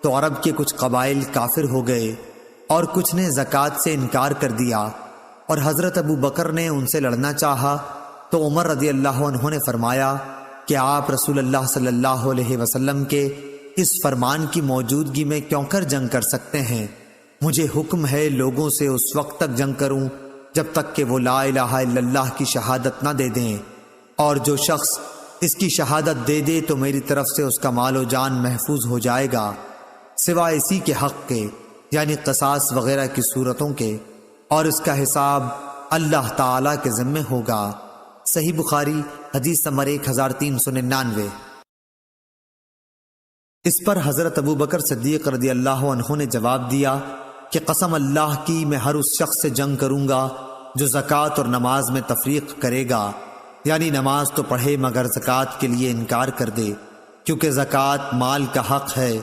تو عرب کے کچھ قبائل کافر ہو گئے اور کچھ نے زکوٰۃ سے انکار کر دیا، اور حضرت ابو بکر نے ان سے لڑنا چاہا تو عمر رضی اللہ عنہ نے فرمایا کہ آپ رسول اللہ صلی اللہ علیہ وسلم کے اس فرمان کی موجودگی میں کیوں کر جنگ کر سکتے ہیں؟ مجھے حکم ہے لوگوں سے اس وقت تک جنگ کروں جب تک کہ وہ لا الہ الا اللہ کی شہادت نہ دے دیں، اور جو شخص اس کی شہادت دے دے تو میری طرف سے اس کا مال و جان محفوظ ہو جائے گا، سوائے اسی کے حق کے، یعنی قصاص وغیرہ کی صورتوں کے، اور اس کا حساب اللہ تعالیٰ کے ذمہ ہوگا۔ صحیح بخاری حدیث نمبر 1399۔ اس پر حضرت ابو بکر صدیق رضی اللہ عنہ نے جواب دیا کہ قسم اللہ کی میں ہر اس شخص سے جنگ کروں گا جو زکوٰۃ اور نماز میں تفریق کرے گا، یعنی نماز تو پڑھے مگر زکوٰۃ کے لیے انکار کر دے، کیونکہ زکوٰۃ مال کا حق ہے۔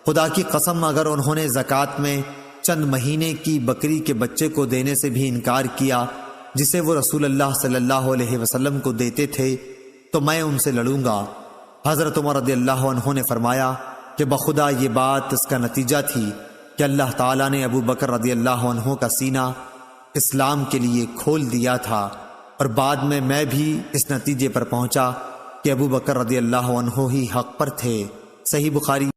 خدا کی قسم اگر انہوں نے زکوٰۃ میں چند مہینے کی بکری کے بچے کو دینے سے بھی انکار کیا جسے وہ رسول اللہ صلی اللہ علیہ وسلم کو دیتے تھے تو میں ان سے لڑوں گا۔ حضرت عمر رضی اللہ عنہ نے فرمایا کہ بخدا یہ بات اس کا نتیجہ تھی کہ اللہ تعالیٰ نے ابو بکر رضی اللہ عنہ کا سینہ اسلام کے لیے کھول دیا تھا، اور بعد میں بھی اس نتیجے پر پہنچا کہ ابو بکر رضی اللہ عنہ ہی حق پر تھے۔ صحیح بخاری